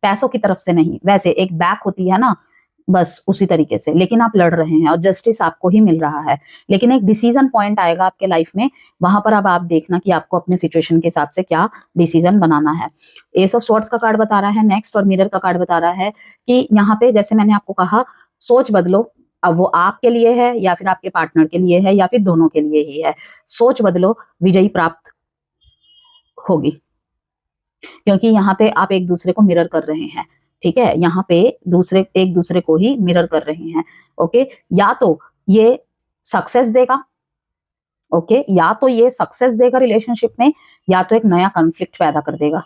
पैसों की तरफ से नहीं, वैसे एक बैक होती है ना, बस उसी तरीके से, लेकिन आप लड़ रहे हैं और जस्टिस आपको ही मिल रहा है। लेकिन एक डिसीजन पॉइंट आएगा आपके लाइफ में, वहां पर अब आप देखना कि आपको अपने सिचुएशन के हिसाब से क्या डिसीजन बनाना है। एस ऑफ स्वॉर्ड्स का कार्ड बता रहा है नेक्स्ट, और मिरर का कार्ड बता रहा है कि यहाँ पे जैसे मैंने आपको कहा, सोच बदलो। अब वो आपके लिए है या फिर आपके पार्टनर के लिए है या फिर दोनों के लिए ही है, सोच बदलो, विजयी प्राप्त होगी। क्योंकि यहाँ पे आप एक दूसरे को मिरर कर रहे हैं, ठीक है, यहाँ पे दूसरे एक दूसरे को ही मिरर कर रहे हैं। ओके, या तो ये सक्सेस देगा, ओके, या तो ये सक्सेस देगा रिलेशनशिप में, या तो एक नया कॉन्फ्लिक्ट पैदा कर देगा,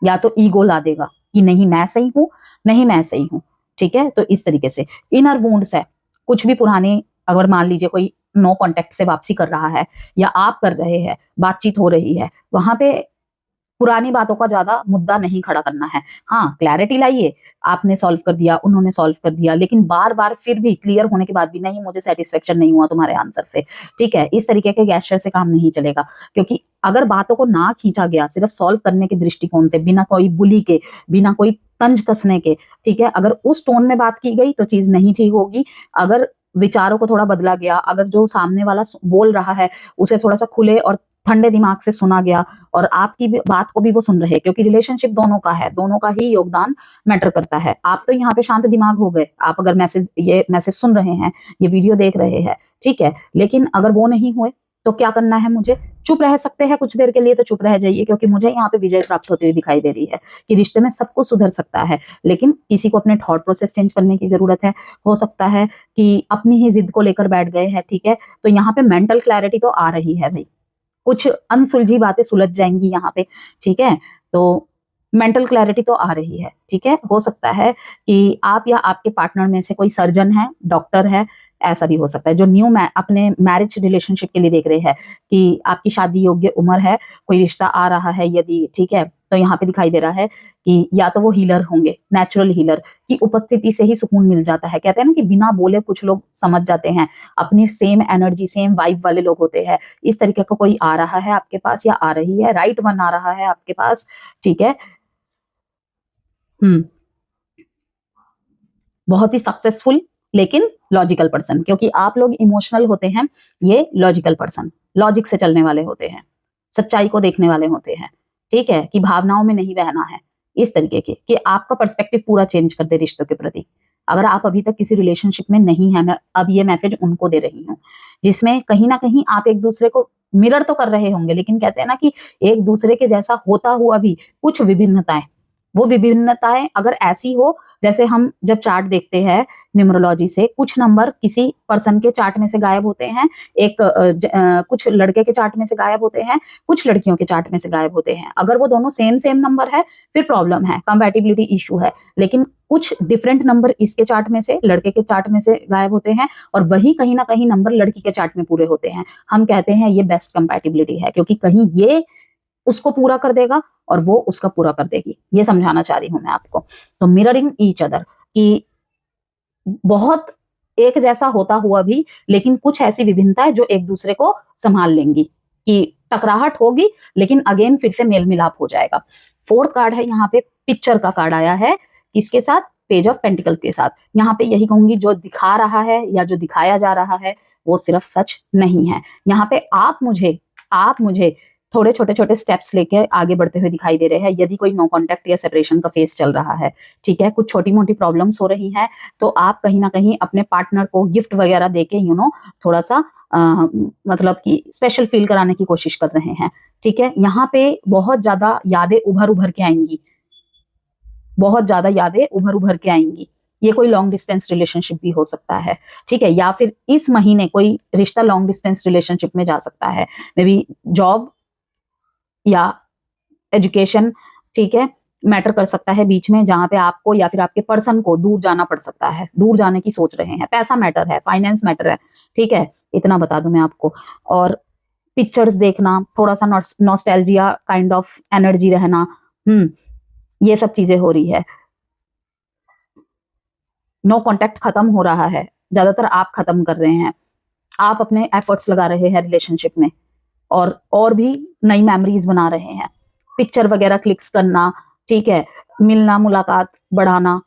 या तो ईगो ला देगा कि नहीं मैं सही हूं, नहीं मैं सही हूं, ठीक है। तो इस तरीके से इनर वुंड्स है, कुछ भी पुराने, अगर मान लीजिए कोई नो कांटेक्ट से वापसी कर रहा है या आप कर रहे हैं, बातचीत हो रही है, वहां पे पुरानी बातों का ज्यादा मुद्दा नहीं खड़ा करना है। हाँ, क्लैरिटी लाइए, आपने सॉल्व कर दिया, उन्होंने सॉल्व कर दिया, लेकिन बार बार फिर भी क्लियर होने के बाद भी नहीं, मुझे सेटिस्फेक्शन नहीं हुआ तुम्हारे आंसर से, ठीक है, इस तरीके के गैस्चर से काम नहीं चलेगा। क्योंकि अगर बातों को ना खींचा गया सिर्फ सॉल्व करने के दृष्टिकोण से, बिना कोई बुली के, बिना कोई तंज कसने के, ठीक है, अगर उस टोन में बात की गई तो चीज नहीं ठीक होगी। अगर विचारों को थोड़ा बदला गया, अगर जो सामने वाला बोल रहा है उसे थोड़ा सा खुले और ठंडे दिमाग से सुना गया, और आपकी बात को भी वो सुन रहे, क्योंकि रिलेशनशिप दोनों का है, दोनों का ही योगदान मैटर करता है। आप तो यहाँ पे शांत दिमाग हो गए, आप अगर ये मैसेज सुन रहे हैं, ये वीडियो देख रहे हैं, ठीक है, लेकिन अगर वो नहीं हुए तो क्या करना है मुझे? चुप रह सकते हैं कुछ देर के लिए तो चुप रह जाइए, क्योंकि मुझे यहाँ पे विजय प्राप्त होती हुई दिखाई दे रही है कि रिश्ते में सब कुछ सुधर सकता है, लेकिन किसी को अपने थॉट प्रोसेस चेंज करने की जरूरत है। हो सकता है कि अपनी ही जिद को लेकर बैठ गए हैं, ठीक है, तो यहाँ पे मेंटल क्लैरिटी तो आ रही है भाई, कुछ अनसुलझी बातें सुलझ जाएंगी यहाँ पे, ठीक है, तो मेंटल क्लैरिटी तो आ रही है, ठीक है। हो सकता है कि आप या आपके पार्टनर में से कोई सर्जन है, डॉक्टर है, ऐसा भी हो सकता है, जो अपने मैरिज रिलेशनशिप के लिए देख रहे हैं कि आपकी शादी योग्य उम्र है, कोई रिश्ता आ रहा है यदि, ठीक है, तो यहाँ पे दिखाई दे रहा है कि या तो वो हीलर होंगे, नेचुरल हीलर की उपस्थिति से ही सुकून मिल जाता है। कहते हैं ना कि बिना बोले कुछ लोग समझ जाते हैं, अपनी सेम एनर्जी सेम वाइब वाले लोग होते हैं। इस तरीके का कोई आ रहा है आपके पास या आ रही है, राइट वन आ रहा है आपके पास, ठीक है। हम्म, बहुत ही सक्सेसफुल लेकिन लॉजिकल पर्सन, क्योंकि आप लोग इमोशनल होते हैं, ये लॉजिकल पर्सन लॉजिक से चलने वाले होते हैं, सच्चाई को देखने वाले होते हैं, ठीक है, कि भावनाओं में नहीं बहना है, इस तरीके के कि आपका पर्सपेक्टिव पूरा चेंज कर दे रिश्तों के प्रति। अगर आप अभी तक किसी रिलेशनशिप में नहीं है, मैं अब ये मैसेज उनको दे रही हूँ जिसमें कहीं ना कहीं आप एक दूसरे को मिरर तो कर रहे होंगे, लेकिन कहते हैं ना कि एक दूसरे के जैसा होता हुआ भी कुछ विभिन्नताएं, वो विभिन्नताएं अगर ऐसी हो, जैसे हम जब चार्ट देखते हैं न्यूमरोलॉजी से, कुछ नंबर किसी पर्सन के चार्ट में से गायब होते हैं, कुछ लड़के के चार्ट में से गायब होते हैं, कुछ लड़कियों के चार्ट में से गायब होते हैं। अगर वो दोनों सेम सेम नंबर है फिर प्रॉब्लम है, कंपैटिबिलिटी इशू है, लेकिन कुछ डिफरेंट नंबर इसके चार्ट में से, लड़के के चार्ट में से गायब होते हैं, और वही कहीं ना कहीं नंबर लड़की के चार्ट में पूरे होते हैं। हम कहते हैं ये बेस्ट कंपैटिबिलिटी है, क्योंकि कहीं ये उसको पूरा कर देगा और वो उसका पूरा कर देगी, ये समझाना चाह रही हूं मैं आपको। तो मिररिंग ईच अदर कि बहुत एक जैसा होता हुआ भी, लेकिन कुछ ऐसी विभिन्नता है जो एक दूसरे को संभाल लेंगी, कि टकराहट होगी लेकिन अगेन फिर से मेल मिलाप हो जाएगा। फोर्थ कार्ड है यहाँ पे, पिक्चर का कार्ड आया है, किसके साथ? पेज ऑफ पेंटिकल के साथ। यहाँ पे यही कहूंगी, जो दिखा रहा है या जो दिखाया जा रहा है वो सिर्फ सच नहीं है। यहाँ पे आप मुझे थोड़े छोटे छोटे स्टेप्स लेके आगे बढ़ते हुए दिखाई दे रहे हैं, यदि कोई नो कांटेक्ट या सेपरेशन का फेस चल रहा है, ठीक है, कुछ छोटी मोटी प्रॉब्लम्स हो रही हैं, तो आप कहीं ना कहीं अपने पार्टनर को गिफ्ट वगैरह देके थोड़ा सा मतलब कि स्पेशल फील कराने की कोशिश कर रहे हैं, ठीक है। यहाँ पे बहुत ज्यादा यादें उभर उभर के आएंगी, बहुत ज्यादा यादें उभर उभर के आएंगी। ये कोई लॉन्ग डिस्टेंस रिलेशनशिप भी हो सकता है, ठीक है, या फिर इस महीने कोई रिश्ता लॉन्ग डिस्टेंस रिलेशनशिप में जा सकता है, मे बी जॉब या एजुकेशन, ठीक है, मैटर कर सकता है बीच में, जहां पे आपको या फिर आपके पर्सन को दूर जाना पड़ सकता है, दूर जाने की सोच रहे हैं, पैसा मैटर है, फाइनेंस मैटर है, ठीक है, इतना बता दूं मैं आपको। और पिक्चर्स देखना, थोड़ा सा नॉस्टैल्जिया काइंड ऑफ एनर्जी रहना, ये सब चीजें हो रही है। नो कांटेक्ट खत्म हो रहा है, ज्यादातर आप खत्म कर रहे हैं, आप अपने एफर्ट्स लगा रहे हैं रिलेशनशिप में, और भी नई मेमोरीज बना रहे हैं, पिक्चर वगैरह क्लिक्स करना, ठीक है, मिलना, मुलाकात बढ़ाना,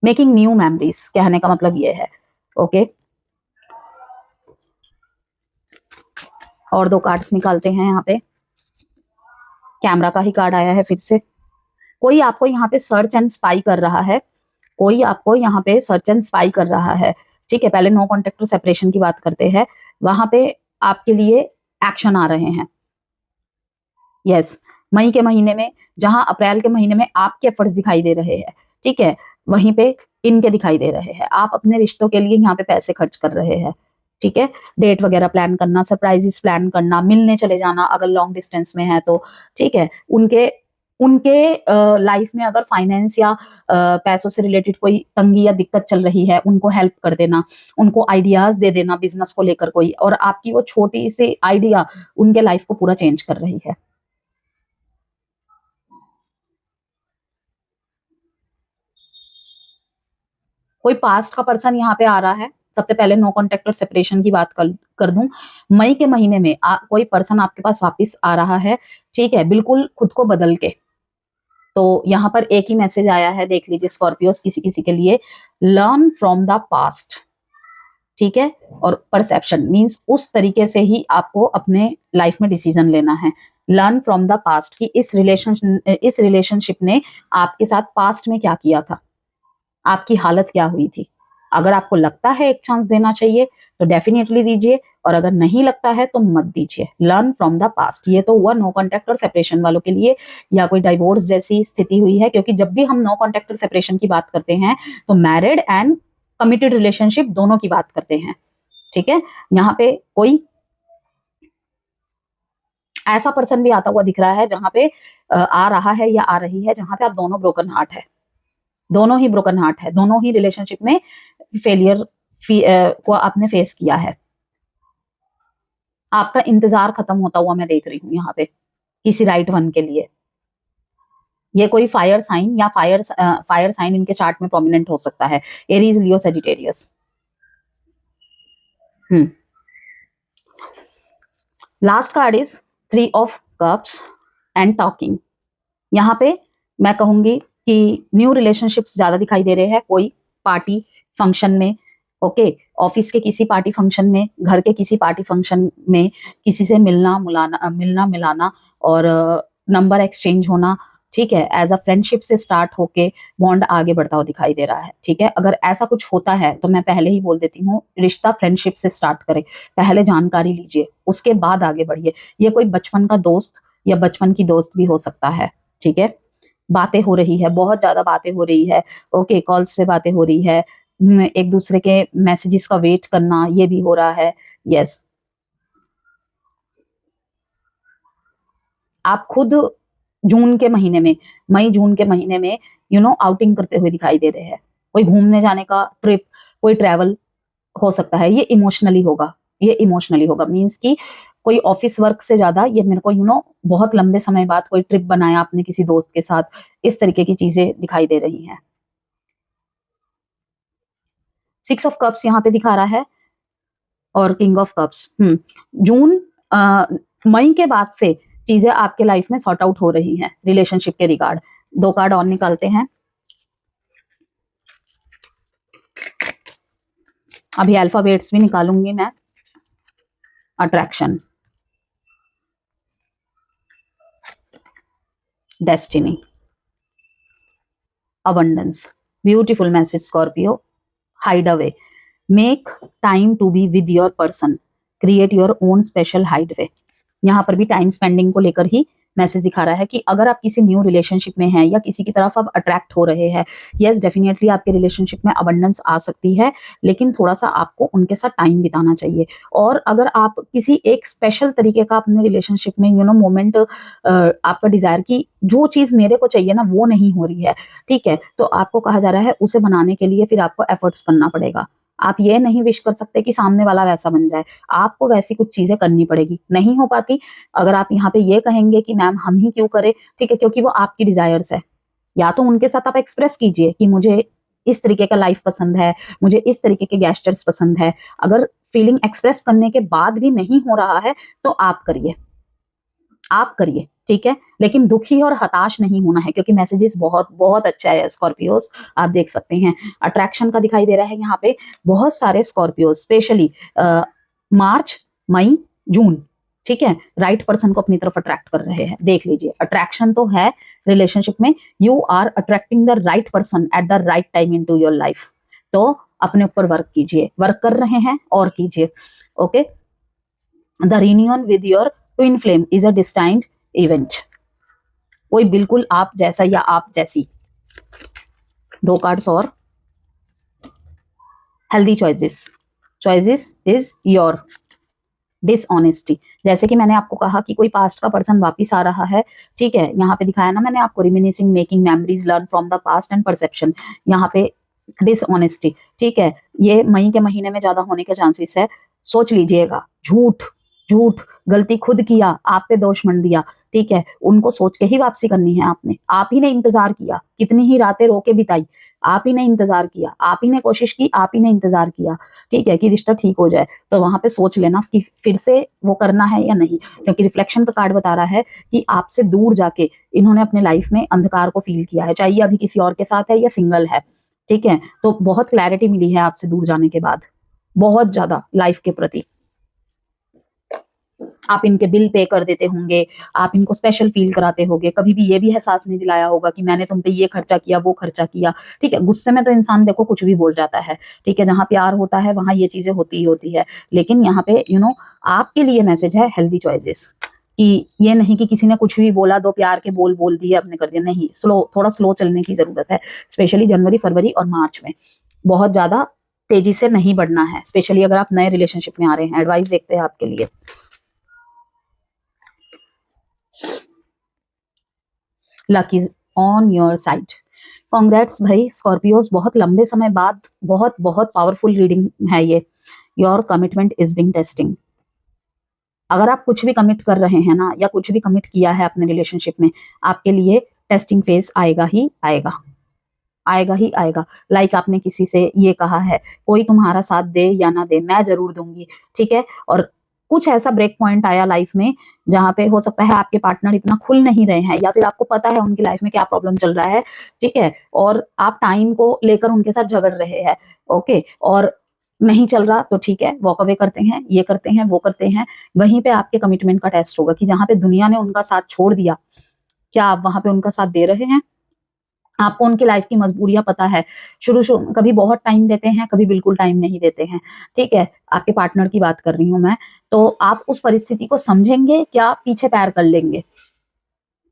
मेकिंग न्यू मेमोरीज, कहने का मतलब ये है। ओके, और 2 कार्ड्स निकालते हैं यहाँ पे। कैमरा का ही कार्ड आया है फिर से। कोई आपको यहाँ पे सर्च एंड स्पाई कर रहा है, कोई आपको यहाँ पे सर्च एंड स्पाई कर रहा है, ठीक है। पहले नो कॉन्टेक्ट और सेपरेशन की बात करते हैं, वहां पे आपके लिए एक्शन आ रहे हैं। यस, मई के महीने में, जहां अप्रैल के महीने में आपके एफर्ट्स दिखाई दे रहे हैं, ठीक है, वहीं पे इनके दिखाई दे रहे हैं। आप अपने रिश्तों के लिए यहाँ पे पैसे खर्च कर रहे हैं, ठीक है, डेट वगैरह प्लान करना, सरप्राइजेस प्लान करना, मिलने चले जाना अगर लॉन्ग डिस्टेंस में है तो, ठीक है। उनके उनके लाइफ में अगर फाइनेंस या पैसों से रिलेटेड कोई तंगी या दिक्कत चल रही है, उनको हेल्प कर देना, उनको आइडियाज दे देना बिजनेस को लेकर कोई, और आपकी वो छोटी सी आइडिया उनके लाइफ को पूरा चेंज कर रही है। कोई पास्ट का पर्सन यहाँ पे आ रहा है। सबसे पहले नो कॉन्टेक्ट और सेपरेशन की बात कर दूं, मई के महीने में कोई पर्सन आपके पास वापस आ रहा है, ठीक है, बिल्कुल खुद को बदल के। तो यहाँ पर एक ही मैसेज आया है, देख लीजिए स्कॉर्पियोस, किसी किसी के लिए, लर्न फ्रॉम द पास्ट, ठीक है, और परसेप्शन मींस उस तरीके से ही आपको अपने लाइफ में डिसीजन लेना है। लर्न फ्रॉम द पास्ट कि इस रिलेशनशिप ने आपके साथ पास्ट में क्या किया था, आपकी हालत क्या हुई थी। अगर आपको लगता है एक चांस देना चाहिए तो डेफिनेटली दीजिए, और अगर नहीं लगता है तो मत दीजिए। लर्न फ्रॉम द पास्ट, ये तो हुआ नो कॉन्टेक्ट और सेपरेशन वालों के लिए, या कोई डाइवोर्स जैसी स्थिति हुई है, क्योंकि जब भी हम नो कॉन्टेक्ट और सेपरेशन की बात करते हैं तो मैरिड एंड कमिटेड रिलेशनशिप दोनों की बात करते हैं, ठीक है। यहाँ पे कोई ऐसा पर्सन भी आता हुआ दिख रहा है, जहां पे आ रहा है या आ रही है, जहां पे आप दोनों ब्रोकन हार्ट है, दोनों ही ब्रोकन हार्ट है, दोनों ही रिलेशनशिप में फेलियर को आपने फेस किया है। आपका इंतजार खत्म होता हुआ मैं देख रही हूँ यहाँ पे किसी राइट वन के लिए। ये कोई फायर साइन या फायर साइन इनके चार्ट में प्रोमिनेंट हो सकता है, Aries, Leo, Sagittarius. Last card is 3 of cups and talking. यहाँ पे मैं कहूंगी कि न्यू रिलेशनशिप्स ज्यादा दिखाई दे रहे हैं, कोई पार्टी फंक्शन में, ओके, ऑफिस के किसी पार्टी फंक्शन में, घर के किसी पार्टी फंक्शन में, किसी से मिलना मिलाना और नंबर एक्सचेंज होना, ठीक है, एज अ फ्रेंडशिप से स्टार्ट होके बॉन्ड आगे बढ़ता हुआ दिखाई दे रहा है, ठीक है। अगर ऐसा कुछ होता है तो मैं पहले ही बोल देती हूँ, रिश्ता फ्रेंडशिप से स्टार्ट करें, पहले जानकारी लीजिए, उसके बाद आगे बढ़िए। ये कोई बचपन का दोस्त या बचपन की दोस्त भी हो सकता है, ठीक है। बातें हो रही है, बहुत ज्यादा बातें हो रही है, ओके, कॉल्स पे बातें हो रही है, एक दूसरे के मैसेजेस का वेट करना, ये भी हो रहा है। यस, आप खुद जून के महीने में, मई जून के महीने में आउटिंग करते हुए दिखाई दे रहे हैं, कोई घूमने जाने का ट्रिप, कोई ट्रैवल हो सकता है। ये इमोशनली होगा, ये इमोशनली होगा, मीन्स कि कोई ऑफिस वर्क से ज्यादा ये मेरे को बहुत लंबे समय बाद कोई ट्रिप बनाया आपने किसी दोस्त के साथ, इस तरीके की चीजें दिखाई दे रही हैं। 6 ऑफ कप्स यहाँ पे दिखा रहा है, और किंग ऑफ कप्स। जून मई के बाद से चीजें आपके लाइफ में सॉर्ट आउट हो रही हैं रिलेशनशिप के रिगार्ड। 2 कार्ड और निकालते हैं, अभी अल्फाबेट्स भी निकालूंगी मैं। Attraction, destiny, abundance, beautiful message Scorpio, hide away, make time to be with your person, create your own special hide way. यहाँ पर भी टाइम स्पेंडिंग को लेकर ही मैसेज दिखा रहा है कि अगर आप किसी न्यू रिलेशनशिप में हैं या किसी की तरफ आप अट्रैक्ट हो रहे हैं, यस डेफिनेटली आपके रिलेशनशिप में अबंडेंस आ सकती है, लेकिन थोड़ा सा आपको उनके साथ टाइम बिताना चाहिए। और अगर आप किसी एक स्पेशल तरीके का अपने रिलेशनशिप में मोमेंट आपका डिजायर की जो चीज मेरे को चाहिए ना वो नहीं हो रही है, ठीक है, तो आपको कहा जा रहा है उसे बनाने के लिए फिर आपको एफर्ट्स करना पड़ेगा। आप ये नहीं विश कर सकते कि सामने वाला वैसा बन जाए, आपको वैसी कुछ चीजें करनी पड़ेगी, नहीं हो पाती। अगर आप यहाँ पे ये कहेंगे कि मैम हम ही क्यों करें, ठीक है, क्योंकि वो आपकी डिजायर्स है, या तो उनके साथ आप एक्सप्रेस कीजिए कि मुझे इस तरीके का लाइफ पसंद है, मुझे इस तरीके के गैस्चर्स पसंद है। अगर फीलिंग एक्सप्रेस करने के बाद भी नहीं हो रहा है तो आप करिए, आप करिए, ठीक है, लेकिन दुखी और हताश नहीं होना है, क्योंकि मैसेजेस बहुत बहुत अच्छा है स्कॉर्पियोस। आप देख सकते हैं अट्रैक्शन का दिखाई दे रहा है यहाँ पे, बहुत सारे स्कॉर्पियोस स्पेशली मार्च, मई, जून, ठीक है, राइट पर्सन को अपनी तरफ अट्रैक्ट कर रहे हैं। देख लीजिए अट्रैक्शन तो है रिलेशनशिप में, you are attracting the right person at the right time into your life. तो अपने ऊपर वर्क कीजिए, वर्क कर रहे हैं और कीजिए। Okay, the reunion with your twin flame is a destined event. कोई बिल्कुल आप जैसा या आप जैसी। 2 कार्ड्स और, healthy choices, choices is your. Dishonesty, जैसे कि मैंने आपको कहा कि कोई पास्ट का पर्सन वापिस आ रहा है, ठीक है, यहाँ पे दिखाया ना मैंने आपको, रिमिनिसिंग, making memories, learn from the past and perception. यहाँ पे डिसऑनेस्टी, ठीक है, ये मई के महीने में ज्यादा होने के चांसेस है। सोच लीजिएगा, झूठ, झूठ, गलती खुद किया, आप पे दोष मंड दिया, ठीक है, उनको सोच के ही वापसी करनी है आपने। आप ही ने इंतजार किया, कितनी ही रातें रो के बिताई, आप ही ने इंतजार किया, आप ही ने कोशिश की, आप ही ने इंतजार किया, ठीक है, कि रिश्ता ठीक हो जाए। तो वहां पे सोच लेना कि फिर से वो करना है या नहीं, क्योंकि रिफ्लेक्शन का कार्ड बता रहा है कि आपसे दूर जाके इन्होंने अपने लाइफ में अंधकार को फील किया है, चाहे अभी किसी और के साथ है या सिंगल है, ठीक है। तो बहुत क्लैरिटी मिली है आपसे दूर जाने के बाद, बहुत ज्यादा लाइफ के प्रति। आप इनके बिल पे कर देते होंगे, आप इनको स्पेशल फील कराते होंगे, कभी भी ये भी एहसास नहीं दिलाया होगा कि मैंने तुम पे ये खर्चा किया, वो खर्चा किया, ठीक है। गुस्से में तो इंसान देखो कुछ भी बोल जाता है, ठीक है, जहां प्यार होता है वहां ये चीजें होती ही होती है। लेकिन यहाँ पे आपके लिए मैसेज है हेल्दी चॉइसेस, कि ये नहीं कि किसी ने कुछ भी बोला, 2 प्यार के बोल दिए, अपने कर दिया, नहीं, थोड़ा स्लो चलने की जरूरत है, स्पेशली जनवरी, फरवरी और मार्च में। बहुत ज्यादा तेजी से नहीं बढ़ना है, स्पेशली अगर आप नए रिलेशनशिप में आ रहे हैं। एडवाइस देखते हैं आपके लिए। Luck is on your side. Congrats भाई स्कॉर्पियोस, बहुत लंबे समय बाद बहुत बहुत पावरफुल रीडिंग है ये। Your commitment is being testing. अगर आप कुछ भी कमिट कर रहे हैं ना, या कुछ भी कमिट किया है अपने रिलेशनशिप में, आपके लिए टेस्टिंग फेज आएगा ही आएगा, आएगा ही आएगा। लाइक आपने किसी से ये कहा है, कोई तुम्हारा साथ दे या ना दे, मैं जरूर दूंगी, ठीक है। और कुछ ऐसा ब्रेक पॉइंट आया लाइफ में जहां पे हो सकता है आपके पार्टनर इतना खुल नहीं रहे हैं, या फिर आपको पता है उनकी लाइफ में क्या प्रॉब्लम चल रहा है, ठीक है, और आप टाइम को लेकर उनके साथ झगड़ रहे हैं, ओके, और नहीं चल रहा तो ठीक है, वॉक अवे करते हैं, ये करते हैं, वो करते हैं। वहीं पे आपके कमिटमेंट का टेस्ट होगा कि जहां पे दुनिया ने उनका साथ छोड़ दिया, क्या आप वहां पे उनका साथ दे रहे हैं। आपको उनकी लाइफ की मजबूरियां पता है, शुरू कभी बहुत टाइम देते हैं, कभी बिल्कुल टाइम नहीं देते हैं, ठीक है। आपके पार्टनर की बात कर रही हूं मैं, तो आप उस परिस्थिति को समझेंगे क्या, पीछे पैर कर लेंगे,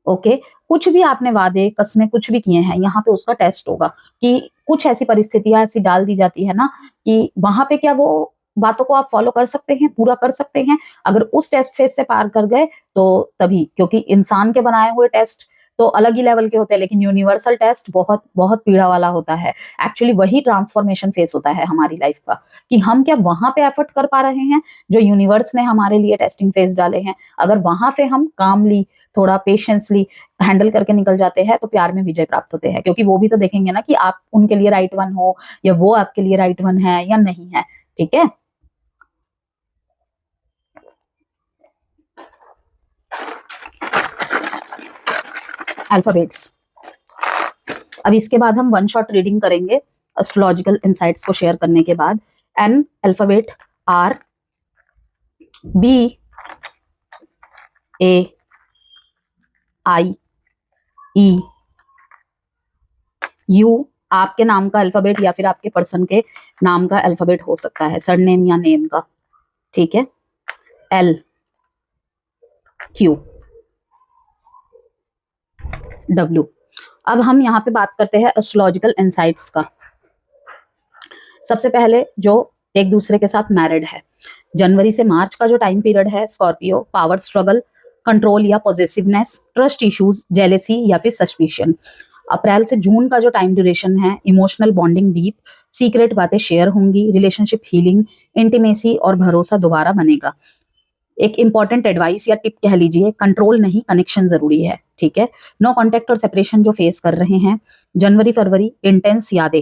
ओके। कुछ भी आपने वादे कसमें कुछ भी किए हैं, यहाँ पे उसका टेस्ट होगा कि कुछ ऐसी परिस्थितियां ऐसी डाल दी जाती है ना, कि वहां पे क्या वो बातों को आप फॉलो कर सकते हैं, पूरा कर सकते हैं। अगर उस टेस्ट फेज से पार कर गए तो तभी, क्योंकि इंसान के बनाए हुए टेस्ट तो अलग ही लेवल के होते हैं, लेकिन यूनिवर्सल टेस्ट बहुत बहुत पीड़ा वाला होता है। एक्चुअली वही ट्रांसफॉर्मेशन फेस होता है हमारी लाइफ का, कि हम क्या वहां पे एफर्ट कर पा रहे हैं जो यूनिवर्स ने हमारे लिए टेस्टिंग फेज डाले हैं। अगर वहां पे हम कामली, थोड़ा पेशेंसली हैंडल करके निकल जाते हैं तो प्यार में विजय प्राप्त होते हैं, क्योंकि वो भी तो देखेंगे ना कि आप उनके लिए राइट वन हो, या वो आपके लिए राइट वन है या नहीं है, ठीक है। अल्फाबेट्स। अब इसके बाद हम 1 शॉट रीडिंग करेंगे एस्ट्रोलॉजिकल इंसाइट्स को शेयर करने के बाद। N alphabet, R, B, A, I, E, U, आपके नाम का अल्फाबेट या फिर आपके पर्सन के नाम का अल्फाबेट हो सकता है, सरनेम या नेम का, ठीक है। L, Q, W। अब हम यहाँ पे बात करते हैं एस्ट्रोलॉजिकल इंसाइट्स का। सबसे पहले जो एक दूसरे के साथ मैरिड है, जनवरी से मार्च का जो टाइम पीरियड है स्कॉर्पियो, पावर स्ट्रगल, कंट्रोल या पॉजेसिवनेस, ट्रस्ट इश्यूज, जेलेसी या फिर सस्पिशन। अप्रैल से जून का जो टाइम ड्यूरेशन है, इमोशनल बॉन्डिंग डीप, सीक्रेट बातें शेयर होंगी, रिलेशनशिप हीलिंग, इंटीमेसी और भरोसा दोबारा बनेगा। एक इंपॉर्टेंट एडवाइस या टिप कह लीजिए, कंट्रोल नहीं कनेक्शन जरूरी है, ठीक है। नो कॉन्टेक्ट और सेपरेशन जो फेस कर रहे हैं, जनवरी फरवरी इंटेंस यादें,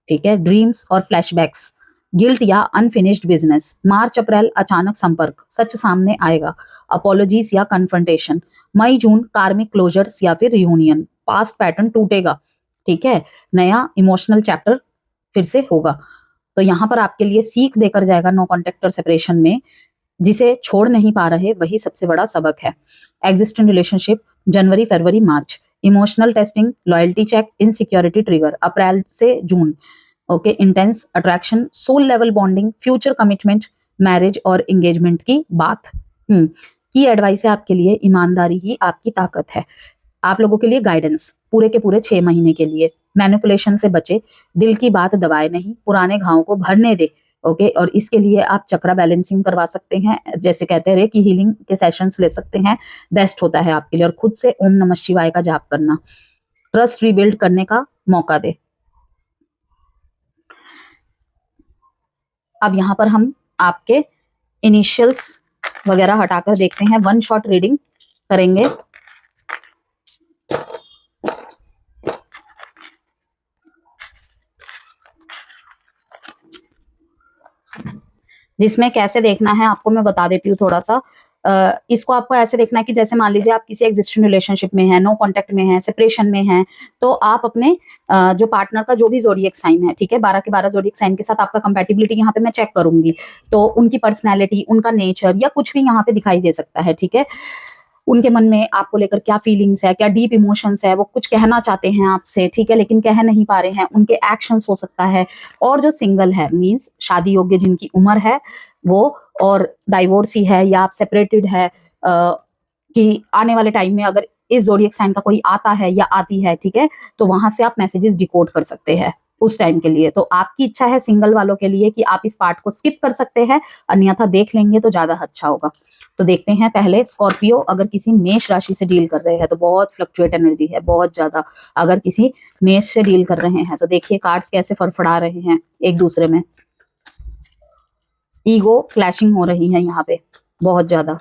ठीक है, ड्रीम्स और फ्लैशबैक्स, गिल्ट या अनफिनिश्ड बिजनेस। मार्च अप्रैल अचानक संपर्क, सच सामने आएगा, अपोलॉजीज या कन्फ्रंटेशन। मई जून कार्मिक क्लोजर्स या फिर रियूनियन, पास्ट पैटर्न टूटेगा, ठीक है, नया इमोशनल चैप्टर फिर से होगा। तो यहाँ पर आपके लिए सीख देकर जाएगा नो कॉन्टेक्ट और सेपरेशन में, जिसे छोड़ नहीं पा रहे वही सबसे बड़ा सबक है। एग्जिस्टिंग रिलेशनशिप, जनवरी फरवरी मार्च, emotional testing, loyalty check, insecurity trigger. अप्रैल से जून, okay, intense attraction, soul level bonding, future commitment, marriage और एंगेजमेंट की बात। की एडवाइस है आपके लिए, ईमानदारी ही आपकी ताकत है। आप लोगों के लिए गाइडेंस पूरे के पूरे 6 महीने के लिए, मैनिपुलेशन से बचे, दिल की बात दबाए नहीं, पुराने घावों को भरने दे, ओके। और इसके लिए आप चक्रा बैलेंसिंग करवा सकते हैं, जैसे कहते हैं रेकी हीलिंग के सेशंस ले सकते हैं, बेस्ट होता है आपके लिए। और खुद से ओम नमः शिवाय का जाप करना, ट्रस्ट रिबिल्ड करने का मौका दे। अब यहाँ पर हम आपके इनिशियल्स वगैरह हटाकर देखते हैं, वन शॉट रीडिंग करेंगे। जिसमें कैसे देखना है आपको मैं बता देती हूँ थोड़ा सा। इसको आपको ऐसे देखना है कि जैसे मान लीजिए आप किसी एग्जिस्टिंग रिलेशनशिप में है, नो कांटेक्ट में है, सेपरेशन में है, तो आप अपने जो पार्टनर का जो भी जोडिएक साइन है, ठीक है, 12 के 12 जोडिएक साइन के साथ आपका कंपैटिबिलिटी यहाँ पे मैं चेक करूंगी। तो उनकी पर्सनैलिटी, उनका नेचर या कुछ भी यहाँ पे दिखाई दे सकता है, ठीक है। उनके मन में आपको लेकर क्या फीलिंग्स है, क्या डीप इमोशंस है, वो कुछ कहना चाहते हैं आपसे, ठीक है, लेकिन कह नहीं पा रहे हैं, उनके एक्शंस हो सकता है। और जो सिंगल है, मींस शादी योग्य जिनकी उम्र है वो, और डाइवोर्सी है या आप सेपरेटेड है, कि आने वाले टाइम में अगर इस जोडिएक साइन का कोई आता है या आती है, ठीक है, तो वहां से आप मैसेजेस डिकोड कर सकते हैं उस टाइम के लिए। तो आपकी इच्छा है सिंगल वालों के लिए कि आप इस पार्ट को स्किप कर सकते हैं, अन्यथा देख लेंगे तो ज्यादा अच्छा होगा। तो देखते हैं पहले स्कॉर्पियो, अगर किसी मेष राशि से डील कर रहे हैं तो बहुत फ्लक्चुएट एनर्जी है, बहुत ज्यादा। अगर किसी मेष से डील कर रहे हैं तो देखिए कार्ड्स कैसे फड़फड़ा रहे हैं एक दूसरे में, ईगो क्लैशिंग हो रही है यहाँ पे बहुत ज्यादा।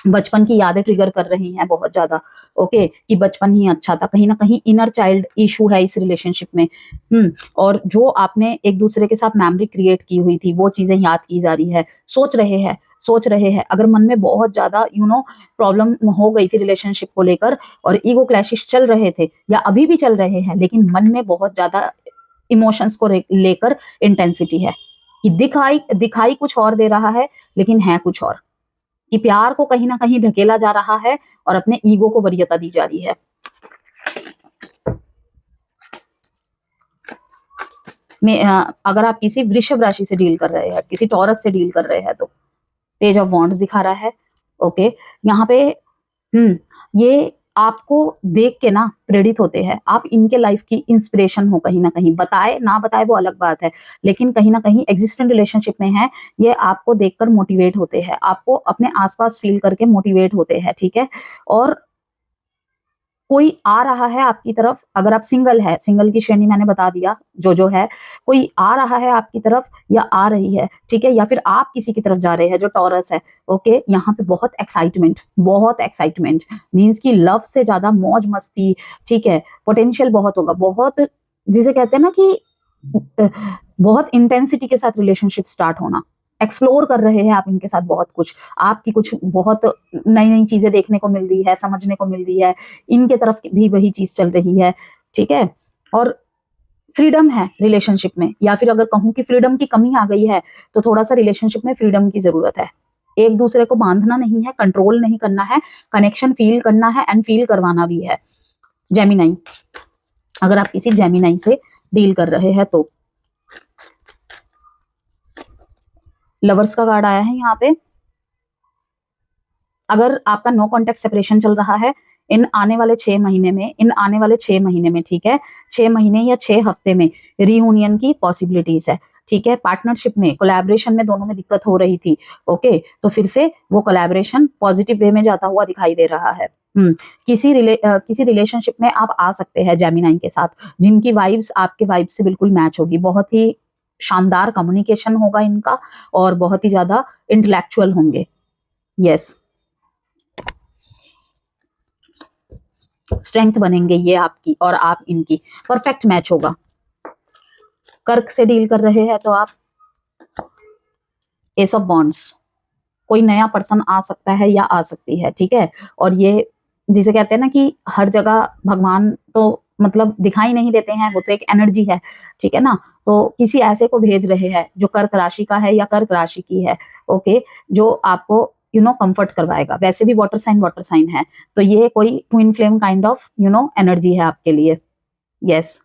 बचपन की यादें ट्रिगर कर रही हैं बहुत ज्यादा, ओके, कि बचपन ही अच्छा था, कहीं ना कहीं इनर चाइल्ड इशू है इस रिलेशनशिप में। और जो आपने एक दूसरे के साथ मेमोरी क्रिएट की हुई थी वो चीजें याद की जा रही है, सोच रहे हैं। अगर मन में बहुत ज्यादा प्रॉब्लम हो गई थी रिलेशनशिप को लेकर और ईगो क्लैशेस चल रहे थे या अभी भी चल रहे हैं, लेकिन मन में बहुत ज्यादा इमोशंस को लेकर इंटेंसिटी है, कि दिखाई कुछ और दे रहा है लेकिन है कुछ और, कि प्यार को कहीं ना कहीं ढकेला जा रहा है और अपने ईगो को वरीयता दी जा रही है। अगर आप किसी वृषभ राशि से डील कर रहे हैं, किसी टॉरस से डील कर रहे हैं, तो पेज ऑफ वॉन्ड्स दिखा रहा है, ओके। यहाँ पे ये आपको देख के ना प्रेरित होते हैं, आप इनके लाइफ की इंस्पिरेशन हो, कहीं ना कहीं बताए ना बताए वो अलग बात है, लेकिन कहीं ना कहीं एग्जिस्टेंट रिलेशनशिप में है, ये आपको देखकर मोटिवेट होते हैं, आपको अपने आसपास फील करके मोटिवेट होते हैं, ठीक है। और कोई आ रहा है आपकी तरफ, अगर आप सिंगल है, सिंगल की श्रेणी मैंने बता दिया जो है, कोई आ रहा है आपकी तरफ या आ रही है, ठीक है, या फिर आप किसी की तरफ जा रहे हैं जो टॉरस है, ओके। यहाँ पे बहुत एक्साइटमेंट मीन्स की लव से ज्यादा मौज मस्ती, ठीक है, पोटेंशियल बहुत होगा, बहुत, जिसे कहते हैं ना कि बहुत इंटेंसिटी के साथ रिलेशनशिप स्टार्ट होना। एक्सप्लोर कर रहे हैं आप इनके साथ बहुत कुछ, आपकी कुछ बहुत नई नई चीजें देखने को मिल रही है, समझने को मिल रही है, इनके तरफ भी वही चीज चल रही है, ठीक है। और फ्रीडम है रिलेशनशिप में, या फिर अगर कहूं कि फ्रीडम की कमी आ गई है, तो थोड़ा सा रिलेशनशिप में फ्रीडम की जरूरत है। एक दूसरे को बांधना नहीं है, कंट्रोल नहीं करना है, कनेक्शन फील करना है एंड फील करवाना भी है। जेमिनाई, अगर आप किसी जेमिनाई से डील कर रहे हैं तो लवर्स का कार्ड आया है यहाँ पे। अगर आपका नो कॉन्टेक्ट सेपरेशन चल रहा है, इन आने वाले 6 महीने में, ठीक है, 6 महीने या 6 हफ्ते में रीयूनियन की पॉसिबिलिटीज है, ठीक है। पार्टनरशिप में, कोलैबोरेशन में दोनों में दिक्कत हो रही थी, ओके, तो फिर से वो कोलैबोरेशन पॉजिटिव वे में जाता हुआ दिखाई दे रहा है। किसी रिलेशनशिप में आप आ सकते हैं जेमिनाई के साथ, जिनकी वाइब्स आपके वाइब्स से बिल्कुल मैच होगी। बहुत ही शानदार कम्युनिकेशन होगा इनका और बहुत ही ज्यादा इंटेलेक्चुअल होंगे। यस, स्ट्रेंथ बनेंगे ये आपकी और आप इनकी, परफेक्ट मैच होगा। कर्क से डील कर रहे हैं तो आप एस ऑफ वॉन्ड्स, कोई नया पर्सन आ सकता है या आ सकती है, ठीक है। और ये जिसे कहते हैं ना कि हर जगह भगवान तो मतलब दिखाई नहीं देते हैं, वो तो एक एनर्जी है, ठीक है ना। तो किसी ऐसे को भेज रहे हैं जो कर्क राशि का है या कर्क राशि की है, ओके, जो आपको कंफर्ट करवाएगा। वैसे भी वाटर साइन है, तो ये कोई twin flame kind of energy है आपके लिए। यस,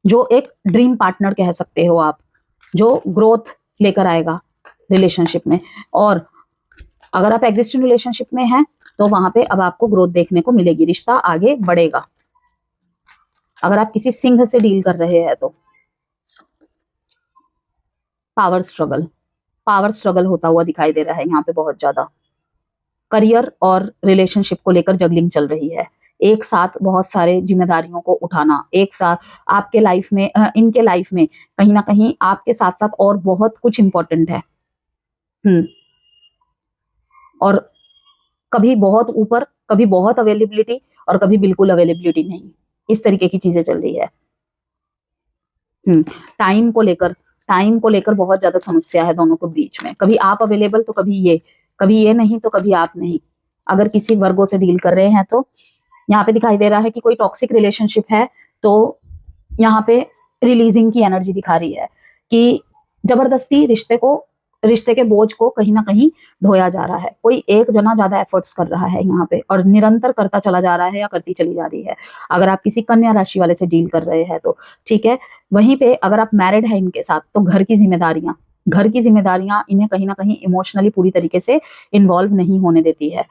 जो एक ड्रीम पार्टनर कह सकते हो आप, जो ग्रोथ लेकर आएगा रिलेशनशिप में। और अगर आप एग्जिस्टिंग रिलेशनशिप में हैं तो वहां पे अब आपको ग्रोथ देखने को मिलेगी, रिश्ता आगे बढ़ेगा। अगर आप किसी सिंह से डील कर रहे हैं तो पावर स्ट्रगल होता हुआ दिखाई दे रहा है यहाँ पे बहुत ज्यादा। करियर और रिलेशनशिप को लेकर जगलिंग चल रही है, एक साथ बहुत सारे जिम्मेदारियों को उठाना, एक साथ आपके लाइफ में इनके लाइफ में कहीं ना कहीं आपके साथ साथ और बहुत कुछ इंपॉर्टेंट है। और कभी बहुत ऊपर, कभी बहुत अवेलेबिलिटी और कभी बिल्कुल अवेलेबिलिटी नहीं, इस तरीके की चीजें चल रही है। टाइम को लेकर बहुत ज्यादा समस्या है दोनों के बीच में, कभी आप अवेलेबल तो कभी ये नहीं तो कभी आप नहीं। अगर किसी वर्गों से डील कर रहे हैं तो यहाँ पे दिखाई दे रहा है कि कोई टॉक्सिक रिलेशनशिप है, तो यहाँ पे रिलीजिंग की एनर्जी दिखा रही है कि जबरदस्ती रिश्ते के बोझ को कहीं ना कहीं ढोया जा रहा है। कोई एक जना ज्यादा एफर्ट्स कर रहा है यहाँ पे और निरंतर करता चला जा रहा है या करती चली जा रही है। अगर आप किसी कन्या राशि वाले से डील कर रहे हैं तो ठीक है। वहीं पे अगर आप मैरिड है इनके साथ तो घर की जिम्मेदारियां इन्हें कहीं ना कहीं इमोशनली पूरी तरीके से इन्वॉल्व नहीं होने देती है।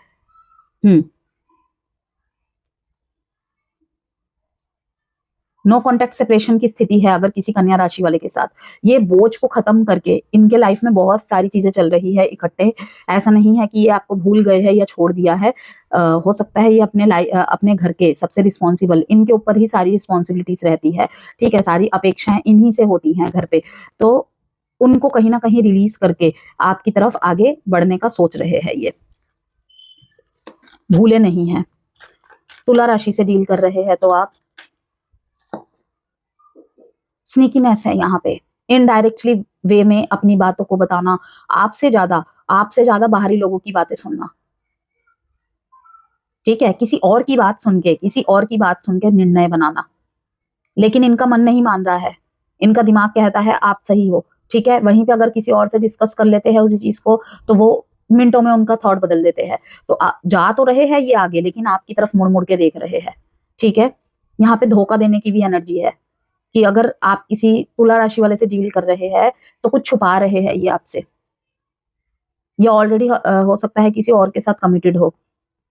नो कॉन्टेक्ट सेपरेशन की स्थिति है अगर किसी कन्या राशि वाले के साथ। ये बोझ को खत्म करके इनके लाइफ में बहुत सारी चीजें चल रही है इकट्ठे। ऐसा नहीं है कि ये आपको भूल गए हैं या छोड़ दिया है। हो सकता है ये अपने घर के सबसे रिस्पॉन्सिबल, इनके ऊपर ही सारी रिस्पॉन्सिबिलिटीज रहती है, ठीक है, सारी अपेक्षाएं इन्हीं से होती हैं घर पे। तो उनको कहीं ना कहीं रिलीज करके आपकी तरफ आगे बढ़ने का सोच रहे हैं ये, भूले नहीं है। तुला राशि से डील कर रहे हैं तो आप स्नीकीनेस है यहाँ पे, इनडायरेक्टली वे में अपनी बातों को बताना, आपसे ज्यादा बाहरी लोगों की बातें सुनना, ठीक है, किसी और की बात सुन के निर्णय बनाना। लेकिन इनका मन नहीं मान रहा है, इनका दिमाग कहता है आप सही हो, ठीक है। वहीं पे अगर किसी और से डिस्कस कर लेते हैं उसी चीज को तो वो मिनटों में उनका थॉट बदल देते हैं। तो जा तो रहे हैं ये आगे, लेकिन आपकी तरफ मुड़ मुड़ के देख रहे हैं, ठीक है। यहाँ पे धोखा देने की भी एनर्जी है कि अगर आप किसी तुला राशि वाले से डील कर रहे हैं तो कुछ छुपा रहे हैं ये आपसे। ये ऑलरेडी हो सकता है किसी और के साथ कमिटेड हो।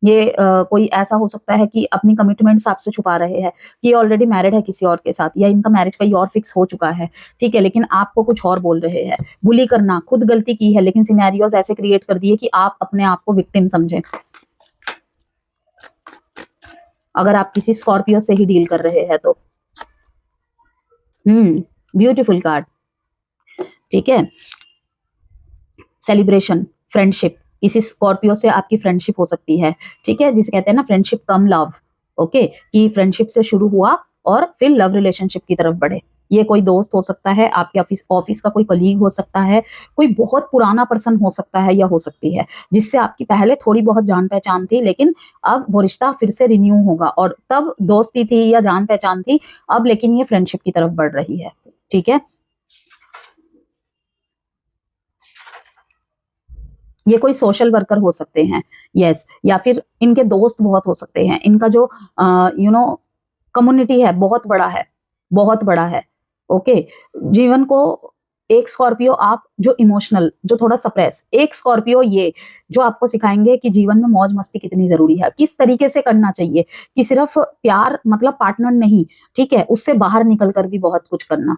ये कोई ऐसा हो सकता है कि अपनी कमिटमेंट्स आपसे छुपा रहे हैं। ये ऑलरेडी मैरिड है किसी और के साथ या इनका मैरिज कहीं और फिक्स हो चुका है, ठीक है, लेकिन आपको कुछ और बोल रहे हैं। बुली करना, खुद गलती की है लेकिन सिनेरियोज ऐसे क्रिएट कर दिए कि आप अपने आप को विक्टिम समझें। अगर आप किसी स्कॉर्पियो से ही डील कर रहे हैं तो ब्यूटीफुल कार्ड, ठीक है। सेलिब्रेशन, फ्रेंडशिप, किसी स्कॉर्पियो से आपकी फ्रेंडशिप हो सकती है, ठीक है, जिसे कहते हैं ना फ्रेंडशिप कम लव, ओके, कि फ्रेंडशिप से शुरू हुआ और फिर लव रिलेशनशिप की तरफ बढ़े। ये कोई दोस्त हो सकता है, आपके ऑफिस का कोई कलीग हो सकता है, कोई बहुत पुराना पर्सन हो सकता है या हो सकती है जिससे आपकी पहले थोड़ी बहुत जान पहचान थी, लेकिन अब वो रिश्ता फिर से रिन्यू होगा। और तब दोस्ती थी या जान पहचान थी, अब लेकिन ये फ्रेंडशिप की तरफ बढ़ रही है, ठीक है। ये कोई सोशल वर्कर हो सकते हैं, यस, या फिर इनके दोस्त बहुत हो सकते हैं। इनका जो कम्युनिटी है बहुत बड़ा है, ओके। जीवन को एक स्कॉर्पियो आप जो इमोशनल, जो थोड़ा सप्रेस, एक स्कॉर्पियो ये जो आपको सिखाएंगे कि जीवन में मौज मस्ती कितनी जरूरी है, किस तरीके से करना चाहिए, कि सिर्फ प्यार मतलब पार्टनर नहीं, ठीक है, उससे बाहर निकल कर भी बहुत कुछ करना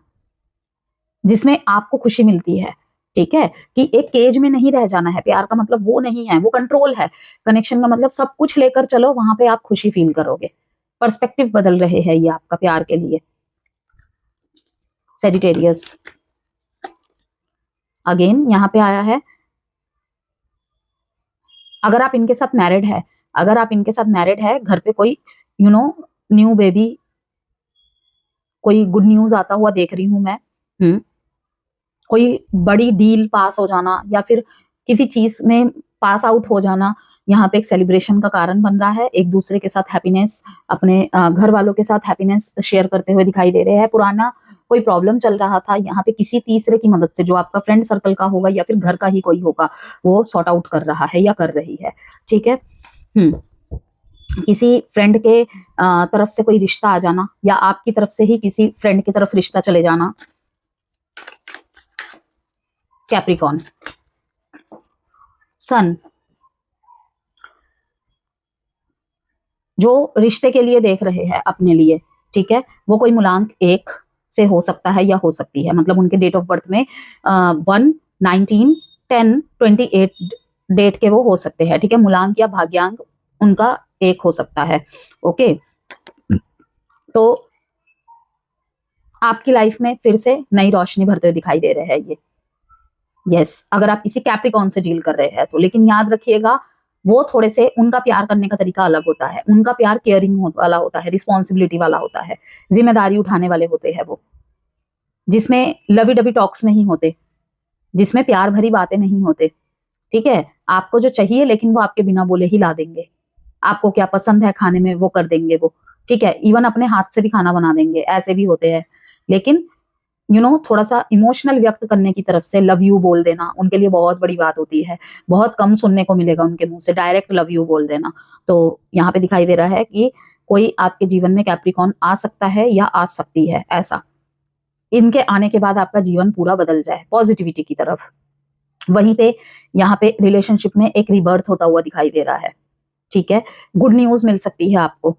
जिसमें आपको खुशी मिलती है, ठीक है, कि एक केज में नहीं रह जाना है। प्यार का मतलब वो नहीं है, वो कंट्रोल है। कनेक्शन का मतलब सब कुछ लेकर चलो, वहां पे आप खुशी फील करोगे। पर्सपेक्टिव बदल रहे हैं ये आपका प्यार के लिए। सेजिटेरियस अगेन यहाँ पे आया है, अगर आप इनके साथ मैरिड है, अगर आप इनके साथ मैरिड है, घर पे कोई न्यू बेबी, कोई गुड न्यूज आता हुआ देख रही हूं मैं। कोई बड़ी डील पास हो जाना या फिर किसी चीज में पास आउट हो जाना, यहाँ पे एक सेलिब्रेशन का कारण बन रहा है। एक दूसरे के साथ हैप्पीनेस, अपने घर वालों के साथ हैप्पीनेस शेयर करते हुए दिखाई दे रहे हैं। पुराना कोई प्रॉब्लम चल रहा था, यहाँ पे किसी तीसरे की मदद से, जो आपका फ्रेंड सर्कल का होगा या फिर घर का ही कोई होगा, वो सॉर्ट आउट कर रहा है या कर रही है, ठीक है। किसी फ्रेंड के तरफ से कोई रिश्ता आ जाना, या आपकी तरफ से ही किसी फ्रेंड की तरफ रिश्ता चले जाना। कैप्रिकॉन सन, जो रिश्ते के लिए देख रहे हैं अपने लिए, ठीक है, वो कोई मूलांक 1 से हो सकता है या हो सकती है, मतलब उनके डेट ऑफ बर्थ में 1, 19, 10, 28 डेट के वो हो सकते हैं, ठीक है। मूलांक या भाग्यांक उनका 1 हो सकता है, ओके। तो आपकी लाइफ में फिर से नई रोशनी भरते हुए दिखाई दे रहे हैं ये। यस, अगर आप किसी कैप्रिकॉन से डील कर रहे हैं तो, लेकिन याद रखिएगा वो थोड़े से, उनका प्यार करने का तरीका अलग होता है। उनका प्यार केयरिंग वाला होता है, रिस्पॉन्सिबिलिटी वाला होता है, जिम्मेदारी उठाने वाले होते हैं वो, जिसमें लवी डबी टॉक्स नहीं होते, जिसमें प्यार भरी बातें नहीं होते, ठीक है। आपको जो चाहिए लेकिन वो आपके बिना बोले ही ला देंगे। आपको क्या पसंद है खाने में वो कर देंगे वो, ठीक है। इवन अपने हाथ से भी खाना बना देंगे, ऐसे भी होते हैं। लेकिन थोड़ा सा इमोशनल व्यक्त करने की तरफ से लव यू बोल देना उनके लिए बहुत बड़ी बात होती है। बहुत कम सुनने को मिलेगा उनके मुंह से डायरेक्ट लव यू बोल देना। तो यहाँ पे दिखाई दे रहा है कि कोई आपके जीवन में कैप्रिकॉन आ सकता है या आ सकती है, ऐसा। इनके आने के बाद आपका जीवन पूरा बदल जाए पॉजिटिविटी की तरफ। वहीं पे यहाँ पे रिलेशनशिप में एक रिबर्थ होता हुआ दिखाई दे रहा है, ठीक है। गुड न्यूज मिल सकती है आपको,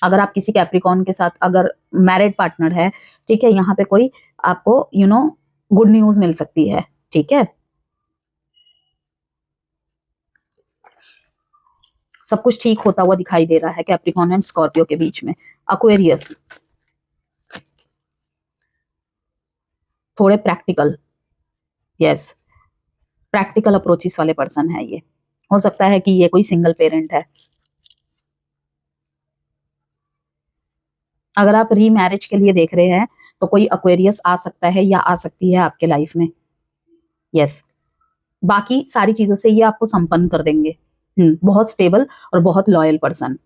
अगर आप किसी कैप्रिकॉन के साथ अगर मैरिड पार्टनर है, ठीक है, यहाँ पे कोई आपको गुड न्यूज मिल सकती है, ठीक है। सब कुछ ठीक होता हुआ दिखाई दे रहा है कैप्रिकॉन एंड स्कॉर्पियो के बीच में। एक्वेरियस थोड़े प्रैक्टिकल, यस, प्रैक्टिकल अप्रोचेस वाले पर्सन है ये। हो सकता है कि ये कोई सिंगल पेरेंट है। अगर आप रीमैरिज के लिए देख रहे हैं तो कोई एक्वेरियस आ सकता है या आ सकती है आपके लाइफ में, यस। बाकी सारी चीजों से ये आपको संपन्न कर देंगे। बहुत स्टेबल और बहुत लॉयल पर्सन,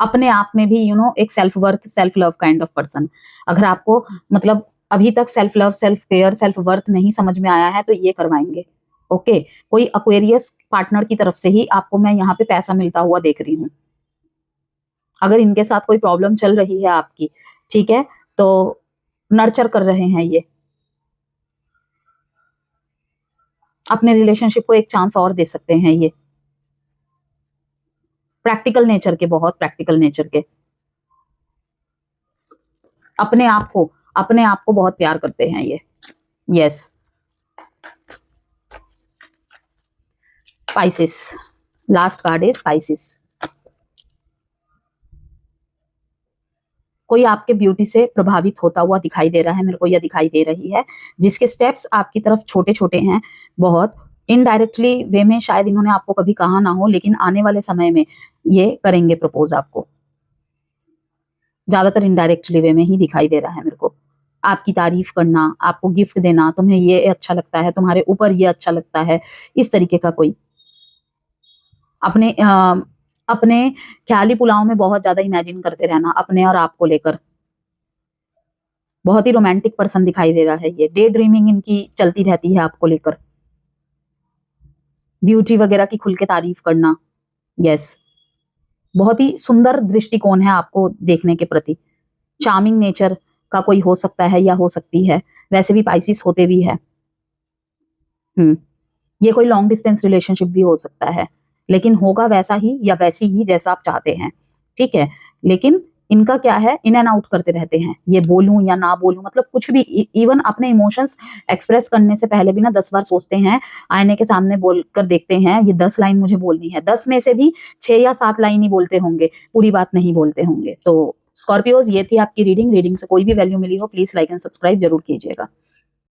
अपने आप में भी एक self worth, self love kind of person. अगर आपको मतलब अभी तक self love, self care, self worth नहीं समझ में आया है तो ये करवाएंगे, ओके। कोई एक्वेरियस पार्टनर की तरफ से ही आपको मैं यहाँ पे पैसा मिलता हुआ देख रही हूँ। अगर इनके साथ कोई प्रॉब्लम चल रही है आपकी, ठीक है, तो नर्चर कर रहे हैं ये, अपने रिलेशनशिप को एक चांस और दे सकते हैं ये। प्रैक्टिकल नेचर के, बहुत प्रैक्टिकल नेचर के, अपने आप को बहुत प्यार करते हैं ये, यस। स्पाइसिस, लास्ट कार्ड है स्पाइसिस। कोई आपके ब्यूटी से प्रभावित होता हुआ दिखाई दे रहा है, मेरे को यह दिखाई दे रही है, जिसके स्टेप्स आपकी तरफ छोटे छोटे हैं बहुत। इनडायरेक्टली वे में शायद इन्होंने आपको कभी कहा ना हो, लेकिन आने वाले समय में ये करेंगे प्रपोज आपको। ज्यादातर इनडायरेक्टली वे में ही दिखाई दे रहा है मेरे को। आपकी तारीफ करना, आपको गिफ्ट देना, तुम्हें ये अच्छा लगता है, तुम्हारे ऊपर ये अच्छा लगता है, इस तरीके का कोई। अपने ख्याली पुलाव में बहुत ज्यादा इमेजिन करते रहना अपने और आपको लेकर। बहुत ही रोमांटिक पर्सन दिखाई दे रहा है ये। डे ड्रीमिंग इनकी चलती रहती है आपको लेकर। ब्यूटी वगैरह की खुल के तारीफ करना, यस। बहुत ही सुंदर दृष्टिकोण है आपको देखने के प्रति। चार्मिंग नेचर का कोई हो सकता है या हो सकती है, वैसे भी पाइसिस होते भी है। ये कोई लॉन्ग डिस्टेंस रिलेशनशिप भी हो सकता है, लेकिन होगा वैसा ही या वैसी ही जैसा आप चाहते हैं, ठीक है। लेकिन इनका क्या है, इन एंड आउट करते रहते हैं, ये बोलूं या ना बोलूं, मतलब कुछ भी, इवन अपने इमोशंस एक्सप्रेस करने से पहले भी ना 10 बार सोचते हैं, आईने के सामने बोल कर देखते हैं, ये 10 लाइन मुझे बोलनी है, 10 में से भी 6 या 7 लाइन ही बोलते होंगे, पूरी बात नहीं बोलते होंगे। तो स्कॉर्पियोज, ये थी आपकी रीडिंग। रीडिंग से कोई भी वैल्यू मिली हो, प्लीज लाइक एंड सब्सक्राइब जरूर कीजिएगा।